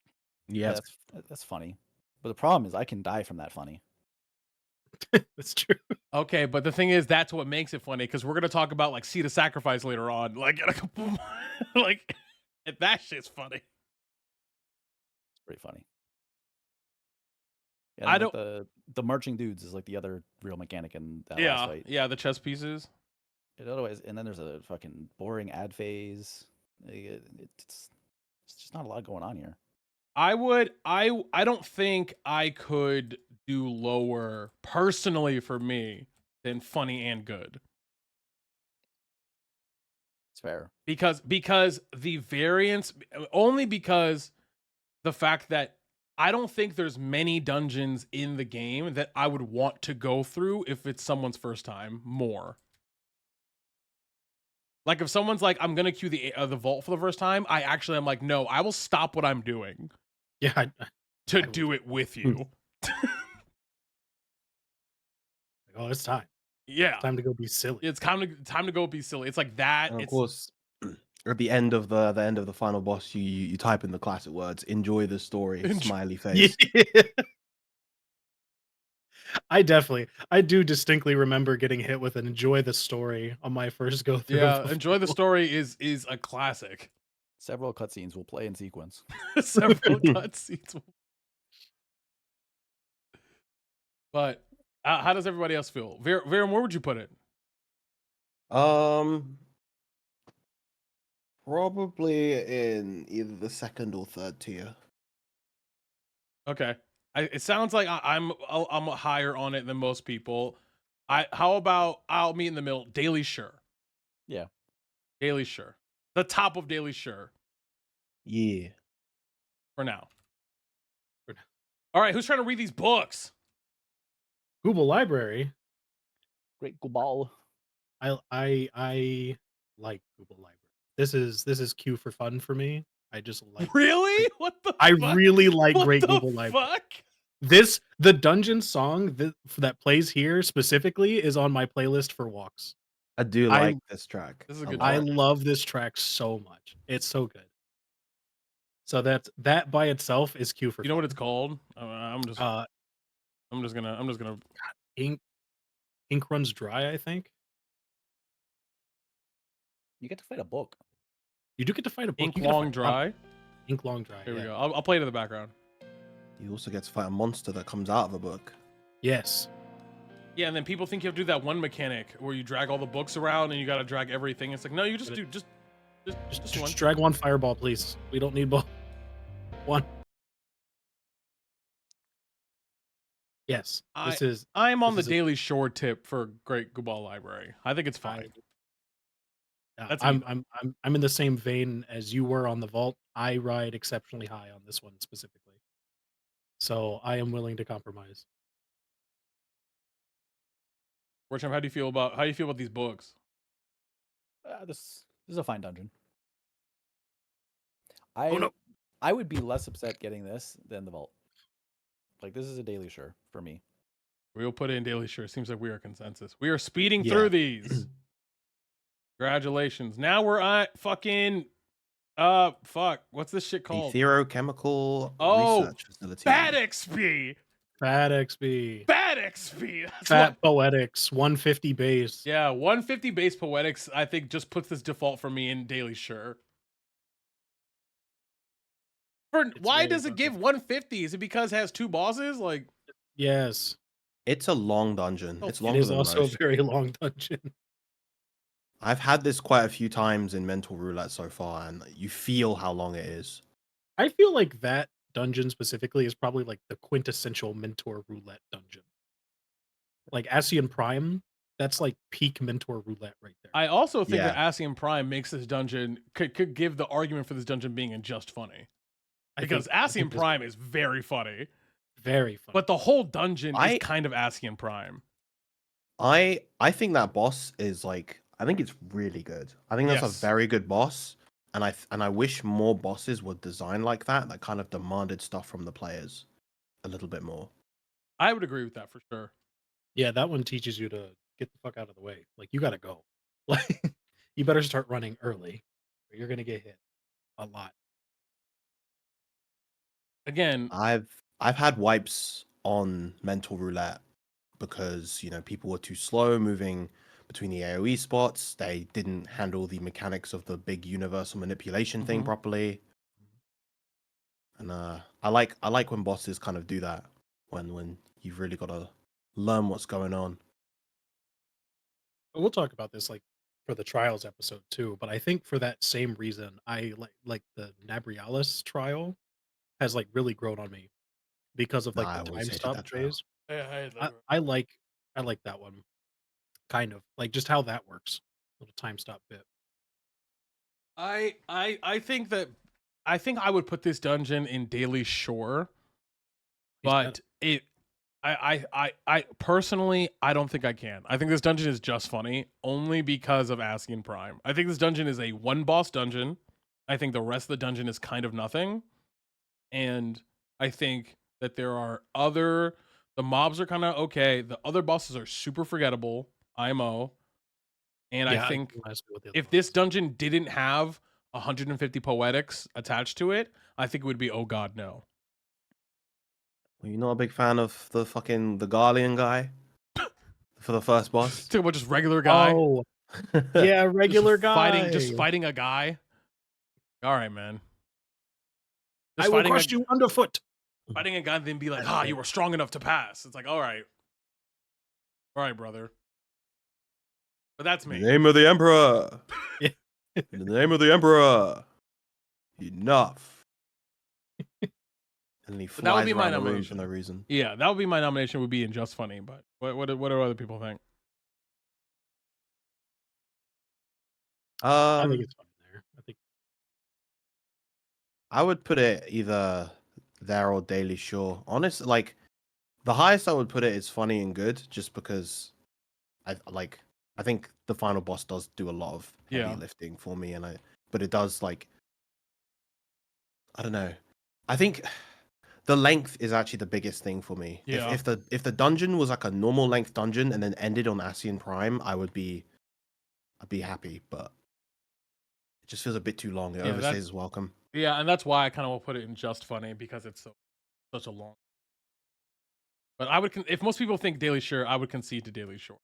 Speaker 3: yeah,
Speaker 2: Yes.
Speaker 3: that's funny. But the problem is I can die from that funny.
Speaker 4: That's true.
Speaker 1: Okay, but the thing is, that's what makes it funny because we're gonna talk about like seed of sacrifice later on. Like, in a couple, like, and that shit's funny.
Speaker 3: It's pretty funny. Yeah,
Speaker 1: I
Speaker 3: and, like,
Speaker 1: don't-
Speaker 3: the marching dudes is like the other real mechanic in that last
Speaker 1: Yeah,
Speaker 3: fight.
Speaker 1: yeah, the chess pieces.
Speaker 3: Otherwise, and then there's a fucking boring ad phase. It's just not a lot going on here.
Speaker 1: I don't think I could do lower personally for me than funny and good.
Speaker 3: It's fair.
Speaker 1: Because the variance only because the fact that I don't think there's many dungeons in the game that I would want to go through if it's someone's first time more. Like if someone's like, I'm gonna queue the vault for the first time, I actually am like, no, I will stop what I'm doing
Speaker 4: Yeah,
Speaker 1: to
Speaker 4: I
Speaker 1: do it with you.
Speaker 4: oh, it's time.
Speaker 1: Yeah,
Speaker 4: Time to go be silly.
Speaker 1: it's time to go be silly. It's like that.
Speaker 2: And of
Speaker 1: It's
Speaker 2: course, at the end of the final boss, you type in the classic words, "Enjoy the story,"
Speaker 1: Enjoy-
Speaker 2: smiley face.
Speaker 4: Yeah. I do distinctly remember getting hit with an enjoy the story on my first go through.
Speaker 1: Yeah,
Speaker 4: of the
Speaker 1: enjoy the
Speaker 4: field.
Speaker 1: story is a classic.
Speaker 3: Several cutscenes will play in sequence.
Speaker 1: Several cutscenes. But how does everybody else feel? Viren, where would you put it?
Speaker 2: Um, Probably in either the second or third tier.
Speaker 1: Okay. It sounds like I'm higher on it than most people. How about I'll meet in the middle? Daily Sure.
Speaker 3: Yeah.
Speaker 1: Daily Sure. The top of Daily Sure
Speaker 2: Yeah.
Speaker 1: for now.
Speaker 4: For now.
Speaker 1: All right, who's trying to read these books?
Speaker 4: Google Library.
Speaker 3: Great Gubal.
Speaker 4: I like Google Library. This is Q for fun for me. I just like
Speaker 1: Really? What the
Speaker 4: I
Speaker 1: fuck?
Speaker 4: really like
Speaker 1: What
Speaker 4: Great
Speaker 1: the
Speaker 4: Google Library.
Speaker 1: fuck?
Speaker 4: The dungeon song that plays here specifically is on my playlist for walks.
Speaker 2: I do
Speaker 4: I-
Speaker 2: like this track.
Speaker 1: This is a good
Speaker 4: I
Speaker 1: track.
Speaker 4: love this track so much. It's so good. So that by itself is Q for
Speaker 1: You know what
Speaker 4: fun.
Speaker 1: it's called? I'm just gonna.
Speaker 4: Ink runs dry, I think.
Speaker 3: You get to fight a book.
Speaker 4: You do get to fight a book.
Speaker 1: Ink
Speaker 4: You get to
Speaker 1: Long
Speaker 4: fight a lot of-
Speaker 1: Dry.
Speaker 4: Ink long dry.
Speaker 1: Here we
Speaker 4: yeah.
Speaker 1: go. I'll play it in the background.
Speaker 2: You also get to fight a monster that comes out of a book.
Speaker 4: Yes.
Speaker 1: Yeah, and then people think you have to do that one mechanic where you drag all the books around and you got to drag everything. It's like, no, you just do just one.
Speaker 4: Just drag one fireball, please. We don't need both. One. Yes.
Speaker 1: I'm on the
Speaker 4: this is a-
Speaker 1: Daily Shore tip for Great Gubal Library. I think it's fine. That's
Speaker 4: I'm in the same vein as you were on the vault. I ride exceptionally high on this one specifically. So I am willing to compromise.
Speaker 1: Warchamp, how do you feel about these books?
Speaker 3: This is a fine dungeon.
Speaker 4: no.
Speaker 3: I would be less upset getting this than the vault. Like, this is a Daily Sure for me.
Speaker 1: We'll put it in Daily Sure. Seems like we are consensus. We are speeding
Speaker 2: Yeah.
Speaker 1: through these. Congratulations. Now we're at fucking fuck. What's this shit called?
Speaker 2: Etherochemical
Speaker 1: Oh,
Speaker 2: Research Facility.
Speaker 1: Bad XP.
Speaker 4: Fat XP.
Speaker 1: Bad XP. That's
Speaker 4: Fat
Speaker 1: what-
Speaker 4: Poetics. 150 base.
Speaker 1: Yeah, 150 base poetics, I think, just puts this default for me in Daily Sure. Why
Speaker 4: very
Speaker 1: does it
Speaker 4: fun.
Speaker 1: give 150? Is it because it has two bosses? Like,
Speaker 4: Yes.
Speaker 2: It's a long dungeon.
Speaker 1: Oh,
Speaker 2: It's
Speaker 1: it
Speaker 4: It
Speaker 2: longer
Speaker 4: is
Speaker 2: than
Speaker 4: also
Speaker 2: most.
Speaker 4: a very long dungeon.
Speaker 2: I've had this quite a few times in Mental Roulette so far, and you feel how long it is.
Speaker 4: I feel like that dungeon specifically is probably like the quintessential Mentor Roulette dungeon. Like Asian Prime, that's like peak Mentor Roulette right there.
Speaker 1: I also think that
Speaker 2: Yeah.
Speaker 1: Asian Prime makes this dungeon could give the argument for this dungeon being just funny.
Speaker 4: I
Speaker 1: Because
Speaker 4: think- I
Speaker 1: Asian
Speaker 4: think this-
Speaker 1: Prime is very funny,
Speaker 4: very fun.
Speaker 1: but the whole dungeon is
Speaker 2: I-
Speaker 1: kind of Asian Prime.
Speaker 2: I think that boss is like, I think it's really good. I think that's
Speaker 1: Yes.
Speaker 2: a very good boss, and I wish more bosses were designed like that kind of demanded stuff from the players a little bit more.
Speaker 1: I would agree with that for sure.
Speaker 4: Yeah, that one teaches you to get the fuck out of the way. Like you gotta go. Like you better start running early, or you're gonna get hit a lot.
Speaker 1: Again,
Speaker 2: I've had wipes on Mental Roulette because people were too slow moving between the AoE spots. They didn't handle the mechanics of the big universal manipulation thing
Speaker 1: Mhm.
Speaker 2: properly. And I like when bosses kind of do that when you've really got to learn what's going on.
Speaker 4: We'll talk about this like for the trials episode too, but I think for that same reason, I like the Nabrialis trial has like really grown on me because of
Speaker 2: Nah,
Speaker 4: like
Speaker 2: I
Speaker 4: the
Speaker 2: always
Speaker 4: time
Speaker 2: hated
Speaker 4: stop
Speaker 2: that trial.
Speaker 4: phase. I like that one, kind of like just how that works. Little time stop bit.
Speaker 1: I think that I would put this dungeon in Daily Shore,
Speaker 4: He's
Speaker 1: but I personally I don't think I can. I think this dungeon is just funny only because of Asian Prime. I think this dungeon is a one boss dungeon. I think the rest of the dungeon is kind of nothing, and I think that the mobs are kind of okay. The other bosses are super forgettable. IMO, and
Speaker 4: Yeah,
Speaker 1: I think
Speaker 4: can ask you what the other
Speaker 1: if
Speaker 4: one
Speaker 1: this
Speaker 4: is.
Speaker 1: dungeon didn't have 150 poetics attached to it, I think it would be oh god no.
Speaker 2: Well, you're not a big fan of the Guardian guy for the first boss?
Speaker 1: Talking about just regular guy.
Speaker 4: Oh, yeah,
Speaker 1: Just
Speaker 4: regular guy.
Speaker 1: just fighting a guy. All right, man.
Speaker 4: I
Speaker 1: Just
Speaker 4: will
Speaker 1: fighting
Speaker 4: crush you underfoot.
Speaker 1: fighting a guy, and then be like,
Speaker 4: That's
Speaker 1: "Ah,
Speaker 4: it.
Speaker 1: you were strong enough to pass." It's like, all right, brother. But that's
Speaker 2: In the
Speaker 1: me.
Speaker 2: name of the Emperor.
Speaker 4: Yeah.
Speaker 2: In the name of the Emperor. Enough. And he
Speaker 1: But that would
Speaker 2: flies
Speaker 1: be my
Speaker 2: around the room for
Speaker 1: nomination.
Speaker 2: no reason.
Speaker 1: Yeah, that would be my nomination. Would be in Just Funny. But what do other people think?
Speaker 4: I think it's fun there. I think
Speaker 2: I would put it either there or Daily Shore. Honestly, like the highest I would put it is funny and good, just because I think the final boss does do a lot of heavy
Speaker 1: Yeah.
Speaker 2: lifting for me, but it does like I don't know. I think the length is actually the biggest thing for me.
Speaker 1: Yeah.
Speaker 2: If the dungeon was like a normal length dungeon and then ended on Asian Prime, I'd be happy, but it just feels a bit too long. It
Speaker 1: Yeah,
Speaker 2: overstays its welcome.
Speaker 1: Yeah, and that's why I kind of will put it in Just Funny, because it's such a long. But I would, if most people think Daily Shore, I would concede to Daily Shore.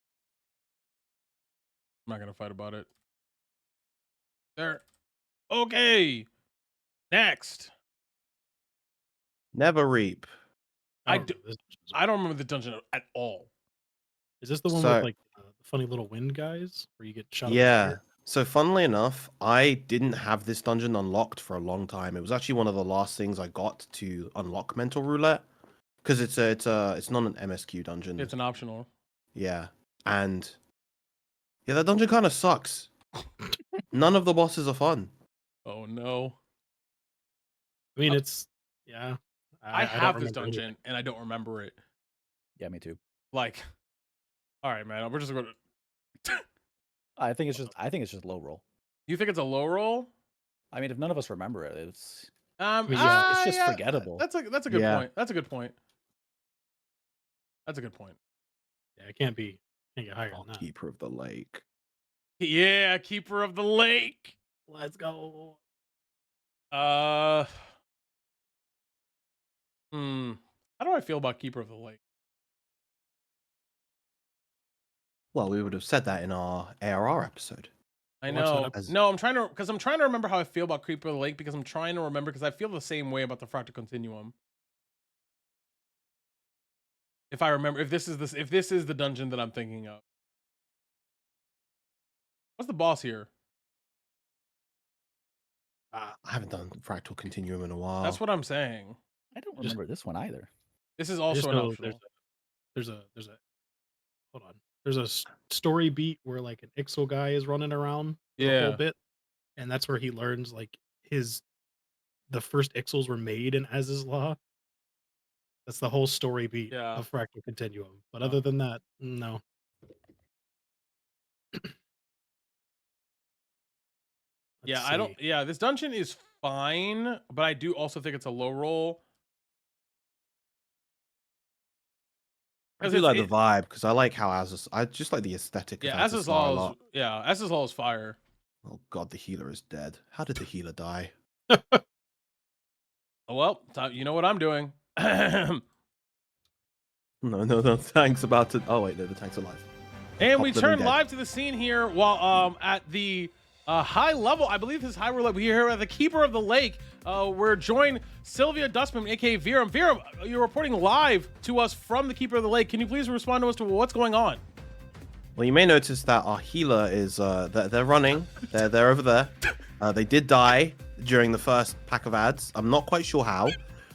Speaker 1: I'm not gonna fight about it. There. Okay. Next.
Speaker 2: Never Reap.
Speaker 1: I
Speaker 4: don't
Speaker 1: do-
Speaker 4: remember this dungeon.
Speaker 1: I don't remember the dungeon at all.
Speaker 4: Is this the one
Speaker 2: So-
Speaker 4: with like the funny little wind guys where you get shot? up
Speaker 2: Yeah.
Speaker 4: there?
Speaker 2: So funnily enough, I didn't have this dungeon unlocked for a long time. It was actually one of the last things I got to unlock Mental Roulette, because it's not an MSQ dungeon.
Speaker 1: It's an optional.
Speaker 2: Yeah, and yeah, that dungeon kind of sucks. None of the bosses are fun.
Speaker 1: Oh no.
Speaker 4: I mean, it's yeah.
Speaker 1: I
Speaker 4: don't
Speaker 1: have this
Speaker 4: remember anything.
Speaker 1: dungeon and I don't remember it.
Speaker 3: Yeah, me too.
Speaker 1: Like, all right, man. We're just going to.
Speaker 3: I think it's just low roll.
Speaker 1: You think it's a low roll?
Speaker 3: I mean, if none of us remember it, it's
Speaker 1: Um,
Speaker 4: Yeah,
Speaker 3: it's just
Speaker 1: yeah,
Speaker 3: forgettable.
Speaker 1: That's a good
Speaker 2: Yeah.
Speaker 1: point. That's a good point. That's a good point.
Speaker 4: Yeah, it can't get higher than that.
Speaker 2: Keeper of the Lake.
Speaker 1: Yeah, Keeper of the Lake.
Speaker 4: Let's go.
Speaker 1: How do I feel about Keeper of the Lake?
Speaker 2: Well, we would have said that in our ARR episode.
Speaker 1: I
Speaker 4: Watch that
Speaker 1: know.
Speaker 2: episode.
Speaker 1: No, I'm trying to remember how I feel about Keeper of the Lake, because I'm trying to remember, because I feel the same way about the Fractal Continuum. If I remember, if this is the dungeon that I'm thinking of. What's the boss here?
Speaker 2: I haven't done Fractal Continuum in a while.
Speaker 1: That's what I'm saying.
Speaker 3: I don't
Speaker 4: Just-
Speaker 3: remember this one either.
Speaker 1: This is
Speaker 4: I just
Speaker 1: also an
Speaker 4: know
Speaker 1: optional.
Speaker 4: there's a hold on. There's a story beat where like an Ixel guy is running around for a
Speaker 1: Yeah.
Speaker 4: whole bit, and that's where he learns like the first Ixels were made in Az's Law. That's the whole story beat
Speaker 1: Yeah.
Speaker 4: of Fractal Continuum. But
Speaker 1: Oh.
Speaker 4: other than that, no.
Speaker 1: Yeah,
Speaker 4: Let's
Speaker 1: I don't.
Speaker 4: see.
Speaker 1: Yeah, this dungeon is fine, but I do also think it's a low roll.
Speaker 2: I
Speaker 1: 'Cause
Speaker 2: do
Speaker 1: it's-
Speaker 2: like the vibe, because I like how I just like the aesthetic of
Speaker 1: Yeah,
Speaker 2: Az's
Speaker 1: Az's
Speaker 2: Law a
Speaker 1: Law
Speaker 2: lot.
Speaker 1: is, yeah, Az's Law is fire.
Speaker 2: Oh god, the healer is dead. How did the healer die?
Speaker 1: Oh, well, you know what I'm doing. And
Speaker 2: No, tank's about to. Oh wait, no, the tank's alive.
Speaker 1: we
Speaker 2: Pop living
Speaker 1: turn
Speaker 2: dead.
Speaker 1: live to the scene here while at the high level. I believe this is high roulette. We're here at the Keeper of the Lake. We're joined Sylvia Dustman, aka Viram. Viram, you're reporting live to us from the Keeper of the Lake. Can you please respond to us to what's going on?
Speaker 2: Well, you may notice that our healer is they're running. They're over there. They did die during the first pack of ads. I'm not quite sure how.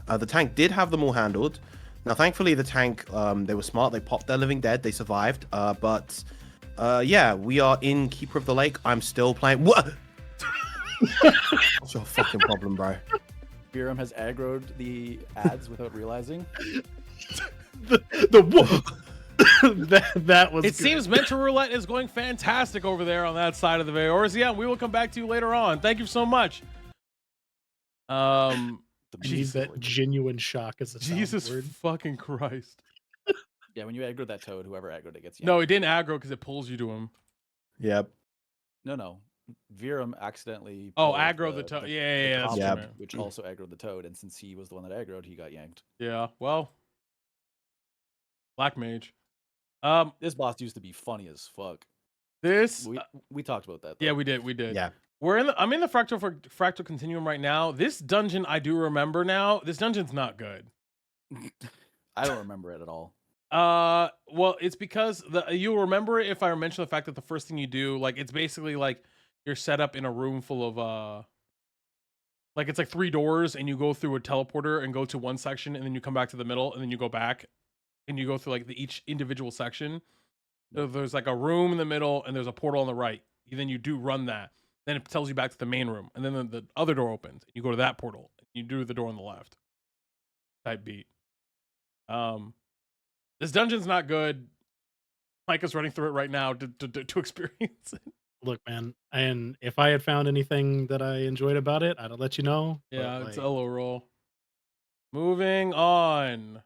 Speaker 2: The tank did have them all handled. Now, thankfully, the tank they were smart. They popped their living dead. They survived. But yeah, we are in Keeper of the Lake. I'm still playing. What? What's your fucking problem, bro?
Speaker 3: Biram has aggroed the ads without realizing.
Speaker 4: that was
Speaker 1: It
Speaker 4: good.
Speaker 1: seems Mental Roulette is going fantastic over there on that side of the Veils. Yeah, we will come back to you later on. Thank you so much.
Speaker 3: The
Speaker 4: I need that
Speaker 3: word.
Speaker 4: genuine shock as a
Speaker 1: Jesus
Speaker 4: sound word.
Speaker 1: fucking Christ.
Speaker 3: Yeah, when you aggro that toad, whoever aggroed it gets yanked.
Speaker 1: No, it didn't aggro because it pulls you to him.
Speaker 2: Yep.
Speaker 3: No. Viram accidentally.
Speaker 1: Oh,
Speaker 3: pulled
Speaker 1: aggro the toad. Yeah, that's
Speaker 2: Yeah.
Speaker 1: true, man.
Speaker 3: Which also aggroed the toad, and since he was the one that aggroed, he got yanked.
Speaker 1: Yeah, well, Black Mage.
Speaker 3: This boss used to be funny as fuck.
Speaker 1: This
Speaker 3: We talked about that.
Speaker 1: yeah,
Speaker 3: Though.
Speaker 1: we did.
Speaker 2: Yeah.
Speaker 1: I'm in the fractal continuum right now. This dungeon I do remember now. This dungeon's not good.
Speaker 3: I don't remember it at all.
Speaker 1: Well, it's because you'll remember it if I mention the fact that the first thing you do, like, it's basically like you're set up in a room full of like, it's like 3 doors, and you go through a teleporter and go to one section, and then you come back to the middle, and then you go back, and you go through like each individual section. So there's like a room in the middle, and there's a portal on the right. And then you do run that. Then it tells you back to the main room, and then the other door opens. You go to that portal. You do the door on the left. Type beat. This dungeon's not good. Micah's running through it right now to experience it.
Speaker 4: Look, man, and if I had found anything that I enjoyed about it, I'd have let you know.
Speaker 1: Yeah,
Speaker 4: but,
Speaker 1: it's
Speaker 4: like,
Speaker 1: a low roll. Moving on.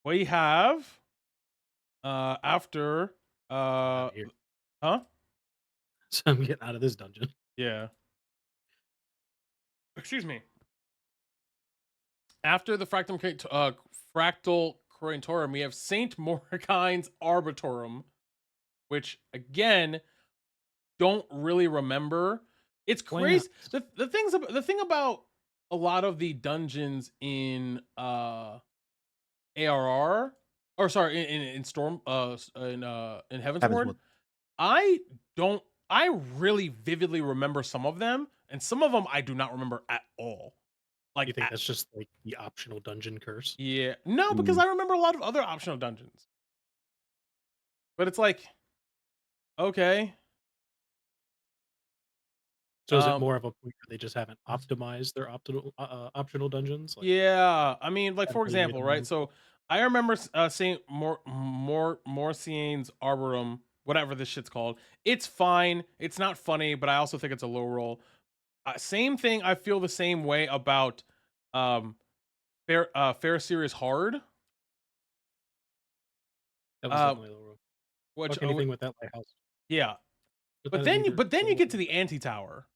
Speaker 1: We have after
Speaker 4: outta here.
Speaker 1: huh?
Speaker 4: So I'm getting out of this dungeon.
Speaker 1: Yeah. Excuse me. After the fractal Correntorum, we have Saint Mordecai's Arbitorum, which again don't really remember. It's
Speaker 4: Why
Speaker 1: crazy. The thing about a lot of the dungeons in ARR, or sorry, in Storm in Heavensward,
Speaker 2: Heavensward.
Speaker 1: I really vividly remember some of them, and some of them I do not remember at all. Like,
Speaker 4: You think that's just like the optional dungeon curse?
Speaker 1: yeah, no, because I remember a lot of other optional dungeons. But it's like, okay,
Speaker 4: So is it
Speaker 1: Um,
Speaker 4: more of a point where they just haven't optimized their optional dungeons? Like,
Speaker 1: yeah. I mean, like,
Speaker 4: haven't
Speaker 1: for
Speaker 4: really made
Speaker 1: example,
Speaker 4: them
Speaker 1: right?
Speaker 4: more-
Speaker 1: So I remember saying Morciane's Arborum, whatever this shit's called. It's fine. It's not funny, but I also think it's a low roll. Same thing. I feel the same way about Fair Serious Hard.
Speaker 4: that was
Speaker 1: uh,
Speaker 4: definitely a low roll.
Speaker 1: Which
Speaker 4: Fuck anything with that lighthouse.
Speaker 1: yeah.
Speaker 4: Put
Speaker 1: But
Speaker 4: that in
Speaker 1: then
Speaker 4: either
Speaker 1: you get
Speaker 4: soul-
Speaker 1: to the anti-tower.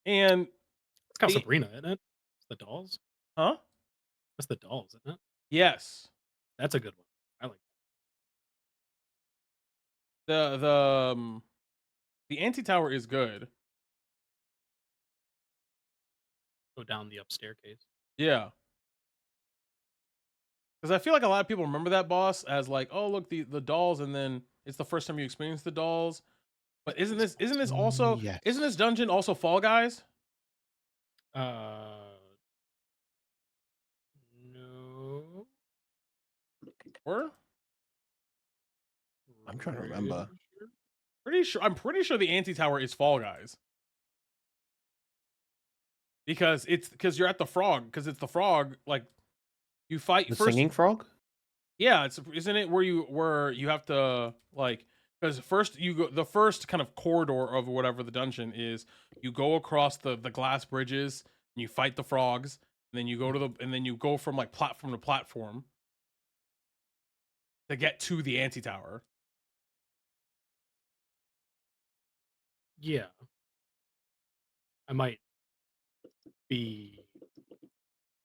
Speaker 1: And
Speaker 4: It's got
Speaker 1: the-
Speaker 4: Sabrina, isn't it? It's the dolls.
Speaker 1: huh?
Speaker 4: That's the dolls, isn't it?
Speaker 1: Yes.
Speaker 4: That's a good one. I like
Speaker 1: The anti-tower is good.
Speaker 4: go down the upstairs case.
Speaker 1: Yeah. Because I feel like a lot of people remember that boss as like, oh, look, the dolls, and then it's the first time you experience the dolls. But isn't this also
Speaker 2: Yes.
Speaker 1: isn't this dungeon also Fall Guys?
Speaker 4: No.
Speaker 1: Or
Speaker 2: I'm trying to remember.
Speaker 1: I'm pretty sure the anti-tower is Fall Guys. Because you're at the frog, because it's the frog, like, you fight
Speaker 2: The
Speaker 1: first.
Speaker 2: singing frog?
Speaker 1: Yeah, isn't it where you have to, like, because first you go, the first kind of corridor of whatever the dungeon is, you go across the glass bridges and you fight the frogs, and then you go and then you go from like platform to platform to get to the anti-tower.
Speaker 4: Yeah. I might be,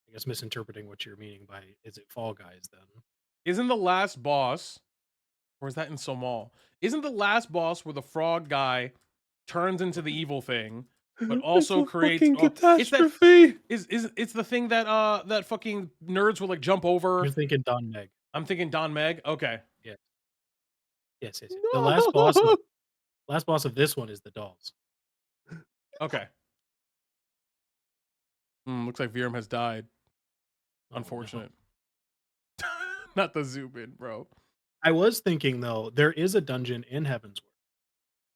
Speaker 4: I guess, misinterpreting what you're meaning by is it Fall Guys then?
Speaker 1: Isn't the last boss, or is that in Somal? Isn't the last boss where the frog guy turns into the evil thing, but also creates
Speaker 2: catastrophe.
Speaker 1: it's the thing that that fucking nerds will like jump over.
Speaker 4: You're thinking Don Meg.
Speaker 1: I'm thinking Don Meg. Okay.
Speaker 4: Yes.
Speaker 2: No!
Speaker 4: The last boss of this one is the dolls.
Speaker 1: Okay. Looks like Virum has died.
Speaker 4: Oh, no.
Speaker 1: Unfortunate. Not the zoom in, bro.
Speaker 4: I was thinking though, there is a dungeon in Heavensward,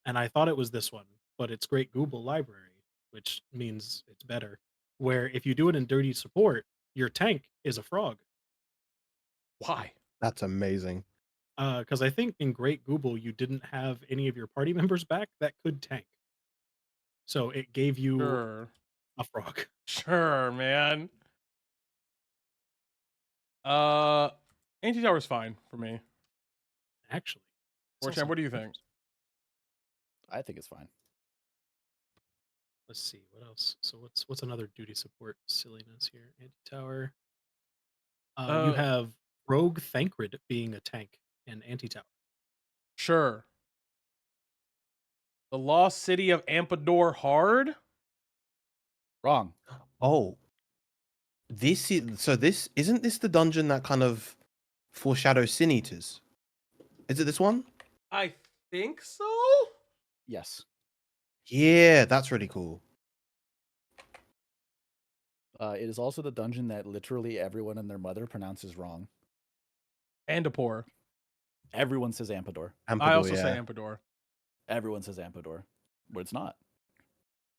Speaker 4: and I thought it was this one, but it's Great Google Library, which means it's better. Where if you do it in dirty support, your tank is a frog.
Speaker 1: Why?
Speaker 2: That's amazing.
Speaker 4: Because I think in Great Google you didn't have any of your party members back that could tank, so it gave you
Speaker 1: Sure.
Speaker 4: a frog.
Speaker 1: Sure, man. Anti-tower's fine for me.
Speaker 4: Actually, I saw
Speaker 1: Warchan,
Speaker 4: some
Speaker 1: what do you think?
Speaker 4: pictures.
Speaker 3: I think it's fine.
Speaker 4: Let's see what else. So what's another duty support silliness here? Anti-tower. You have Rogue Thancred being a tank and anti-tower.
Speaker 1: Sure. The Lost City of Ampador Hard?
Speaker 3: Wrong.
Speaker 2: Oh, this isn't this the dungeon that kind of foreshadows Sin Eaters? Is it this one?
Speaker 1: I think so.
Speaker 3: Yes.
Speaker 2: Yeah, that's really cool.
Speaker 3: It is also the dungeon that literally everyone and their mother pronounces wrong.
Speaker 1: Andapor.
Speaker 3: Everyone says Ampador.
Speaker 1: I
Speaker 2: Ampador,
Speaker 1: also say
Speaker 2: yeah.
Speaker 1: Ampador.
Speaker 3: Everyone says Ampador, but it's not.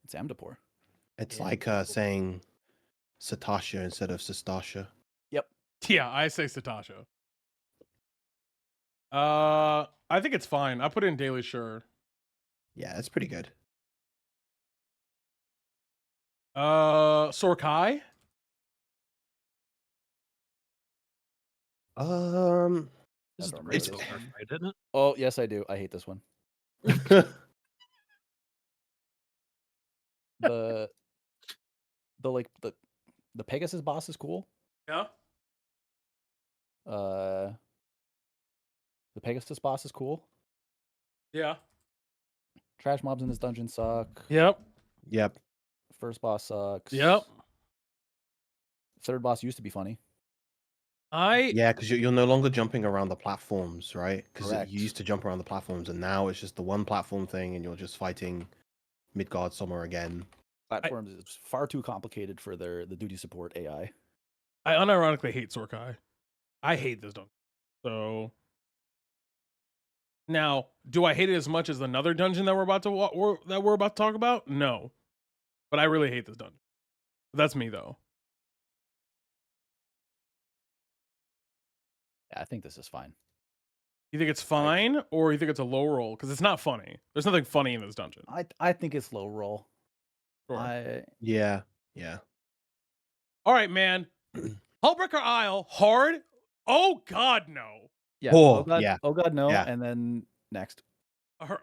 Speaker 3: It's Amdapor.
Speaker 2: It's
Speaker 4: Yeah.
Speaker 2: like saying Satasha instead of Sestasha.
Speaker 3: Yep.
Speaker 1: Yeah, I say Satasha. I think it's fine. I put it in Daily Sure.
Speaker 2: Yeah, it's pretty good.
Speaker 1: Sorkai?
Speaker 2: This
Speaker 3: I
Speaker 4: This is
Speaker 3: don't
Speaker 4: the
Speaker 3: remember
Speaker 4: racist
Speaker 3: this
Speaker 4: part,
Speaker 3: one.
Speaker 4: right? Isn't it?
Speaker 3: Oh, yes, I do. I hate this one. The the Pegasus boss is cool.
Speaker 1: Yeah.
Speaker 3: The Pegasus boss is cool.
Speaker 1: Yeah.
Speaker 3: Trash mobs in this dungeon suck.
Speaker 1: Yep.
Speaker 2: Yep.
Speaker 3: First boss sucks.
Speaker 1: Yep.
Speaker 3: Third boss used to be funny.
Speaker 2: Yeah, because you're no longer jumping around the platforms, right? Because
Speaker 3: Correct.
Speaker 2: you used to jump around the platforms, and now it's just the one platform thing, and you're just fighting Midgard somewhere again.
Speaker 3: Platforms is far too complicated for the duty support AI.
Speaker 1: I unironically hate Sorkai. I hate this dungeon. So now, do I hate it as much as another dungeon that we're about to talk about? No, but I really hate this dungeon. That's me though.
Speaker 3: Yeah, I think this is fine.
Speaker 1: You think it's fine, or you think it's a low roll? Because it's not funny. There's nothing funny in this dungeon.
Speaker 3: I think it's low roll.
Speaker 1: Sure.
Speaker 2: Yeah.
Speaker 1: All right, man. Hullbreaker Isle, hard. Oh God, no.
Speaker 3: Yeah.
Speaker 2: Oh,
Speaker 3: Oh god,
Speaker 2: yeah.
Speaker 3: oh god, no.
Speaker 2: Yeah.
Speaker 3: And then next.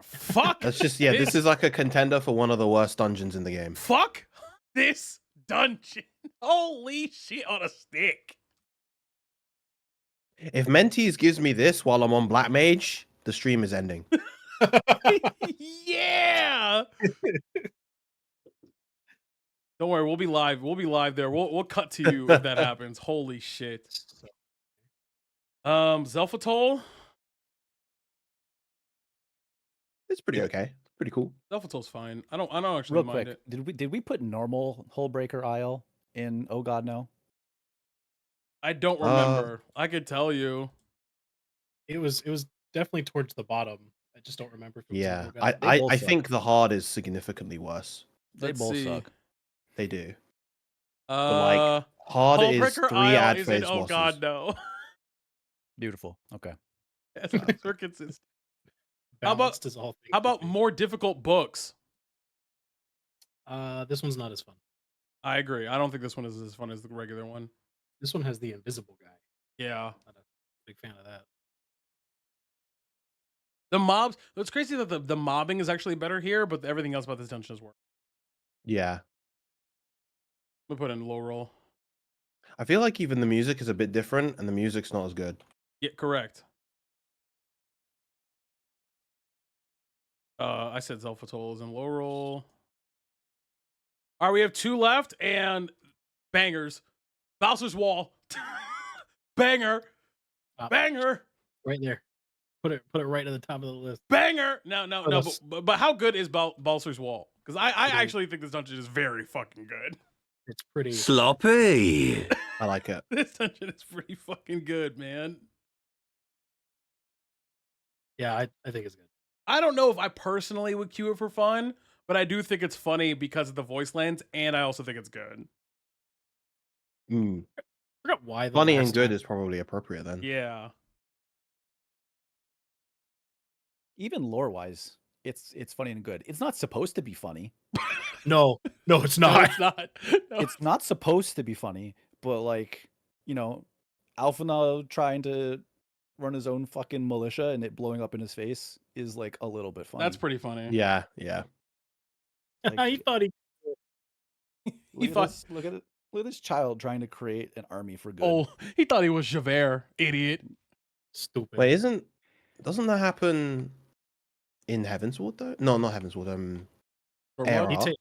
Speaker 1: Fuck.
Speaker 2: That's just this is like a contender for one of the worst dungeons in the game.
Speaker 1: Fuck this dungeon. Holy shit on a stick.
Speaker 2: If Mentees gives me this while I'm on Black Mage, the stream is ending.
Speaker 1: Yeah. Don't worry, we'll be live. We'll be live there. We'll cut to you if that happens. Holy shit. Zelfatol.
Speaker 2: It's pretty okay. Pretty cool.
Speaker 1: Zelfatol's fine. I don't actually
Speaker 3: Real
Speaker 1: mind
Speaker 3: quick,
Speaker 1: it.
Speaker 3: did we put normal Hullbreaker Isle in Oh God No?
Speaker 1: I don't remember. I could tell you.
Speaker 4: It was definitely towards the bottom. I just don't remember if it was in
Speaker 2: Yeah.
Speaker 4: Ogan.
Speaker 3: They both
Speaker 2: I
Speaker 3: suck.
Speaker 2: think the hard is significantly worse.
Speaker 3: They
Speaker 1: Let's
Speaker 3: both
Speaker 1: see.
Speaker 3: suck.
Speaker 2: They do.
Speaker 1: Uh,
Speaker 2: Hard is
Speaker 1: Hullbreaker
Speaker 2: 3
Speaker 1: Isle
Speaker 2: ad
Speaker 1: is in
Speaker 2: phase
Speaker 1: Oh
Speaker 2: bosses.
Speaker 1: God no.
Speaker 3: Beautiful. Okay.
Speaker 1: Yes, we're consistent. How about-
Speaker 4: Balanced as all things
Speaker 1: How
Speaker 4: should
Speaker 1: about
Speaker 4: be.
Speaker 1: more difficult books?
Speaker 4: This one's not as fun.
Speaker 1: I agree. I don't think this one is as fun as the regular one.
Speaker 4: This one has the invisible guy.
Speaker 1: Yeah.
Speaker 4: Not a big fan of that.
Speaker 1: The mobs. It's crazy that the mobbing is actually better here, but everything else about this dungeon is worse.
Speaker 2: Yeah.
Speaker 1: We put in low roll.
Speaker 2: I feel like even the music is a bit different, and the music's not as good.
Speaker 1: Yeah, correct. I said Zelfatol is in low roll. All right, we have 2 left and bangers. Bowser's Wall. Banger. Banger.
Speaker 4: Right there. Put it right at the top of the list.
Speaker 1: Banger. No.
Speaker 4: that's-
Speaker 1: But how good is Bowser's Wall? Because I
Speaker 4: It is.
Speaker 1: actually think this dungeon is very fucking good.
Speaker 4: It's pretty.
Speaker 5: Sloppy.
Speaker 2: I like it.
Speaker 1: This dungeon is pretty fucking good, man.
Speaker 4: Yeah, I think it's good.
Speaker 1: I don't know if I personally would queue it for fun, but I do think it's funny because of the voice lines, and I also think it's good.
Speaker 2: Mm.
Speaker 4: I forgot why. The
Speaker 2: Funny and
Speaker 4: last
Speaker 2: good
Speaker 4: time-
Speaker 2: is probably appropriate then.
Speaker 1: Yeah.
Speaker 3: Even lore wise, it's funny and good. It's not supposed to be funny.
Speaker 4: No, it's
Speaker 1: No,
Speaker 4: not.
Speaker 1: it's not. No.
Speaker 3: It's not supposed to be funny, but like, Alphana trying to run his own fucking militia and it blowing up in his face is like a little bit funny.
Speaker 1: That's pretty funny.
Speaker 2: Yeah.
Speaker 4: He thought he.
Speaker 3: Look at
Speaker 1: thought-
Speaker 3: this, look at it. Look at this child trying to create an army for good.
Speaker 1: Oh, he thought he was Javert, idiot.
Speaker 4: Stupid.
Speaker 2: Wait, doesn't that happen in Heavensward though? No, not Heavensward.
Speaker 1: For
Speaker 2: ARR.
Speaker 1: what?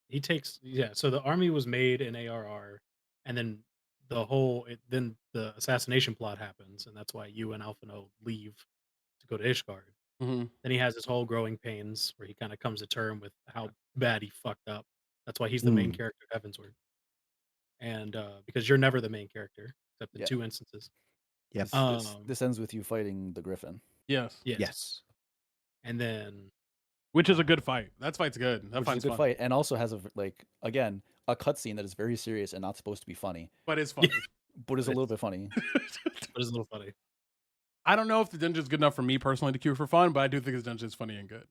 Speaker 4: He takes so the army was made in ARR, and then then the assassination plot happens, and that's why you and Alphino leave to go to Ishgard.
Speaker 1: hmm
Speaker 4: Then he has his whole growing pains where he kind of comes to term with how bad he fucked up. That's why he's the main
Speaker 2: Mm.
Speaker 4: character of Heavensward. And because you're never the main character except in
Speaker 3: Yeah.
Speaker 4: 2 instances.
Speaker 2: Yep.
Speaker 3: This ends with you fighting the Griffin.
Speaker 1: Yes.
Speaker 4: Yes.
Speaker 2: Yes.
Speaker 4: And then
Speaker 1: Which is a good fight. That fight's good. That
Speaker 3: Which
Speaker 1: fight's
Speaker 3: is a good
Speaker 1: fun.
Speaker 3: fight, and also has again a cutscene that is very serious and not supposed to be funny,
Speaker 1: But it's funny.
Speaker 3: but is a little bit funny.
Speaker 4: but it's a little funny.
Speaker 1: I don't know if the dungeon's good enough for me personally to queue for fun, but I do think this dungeon is funny and good.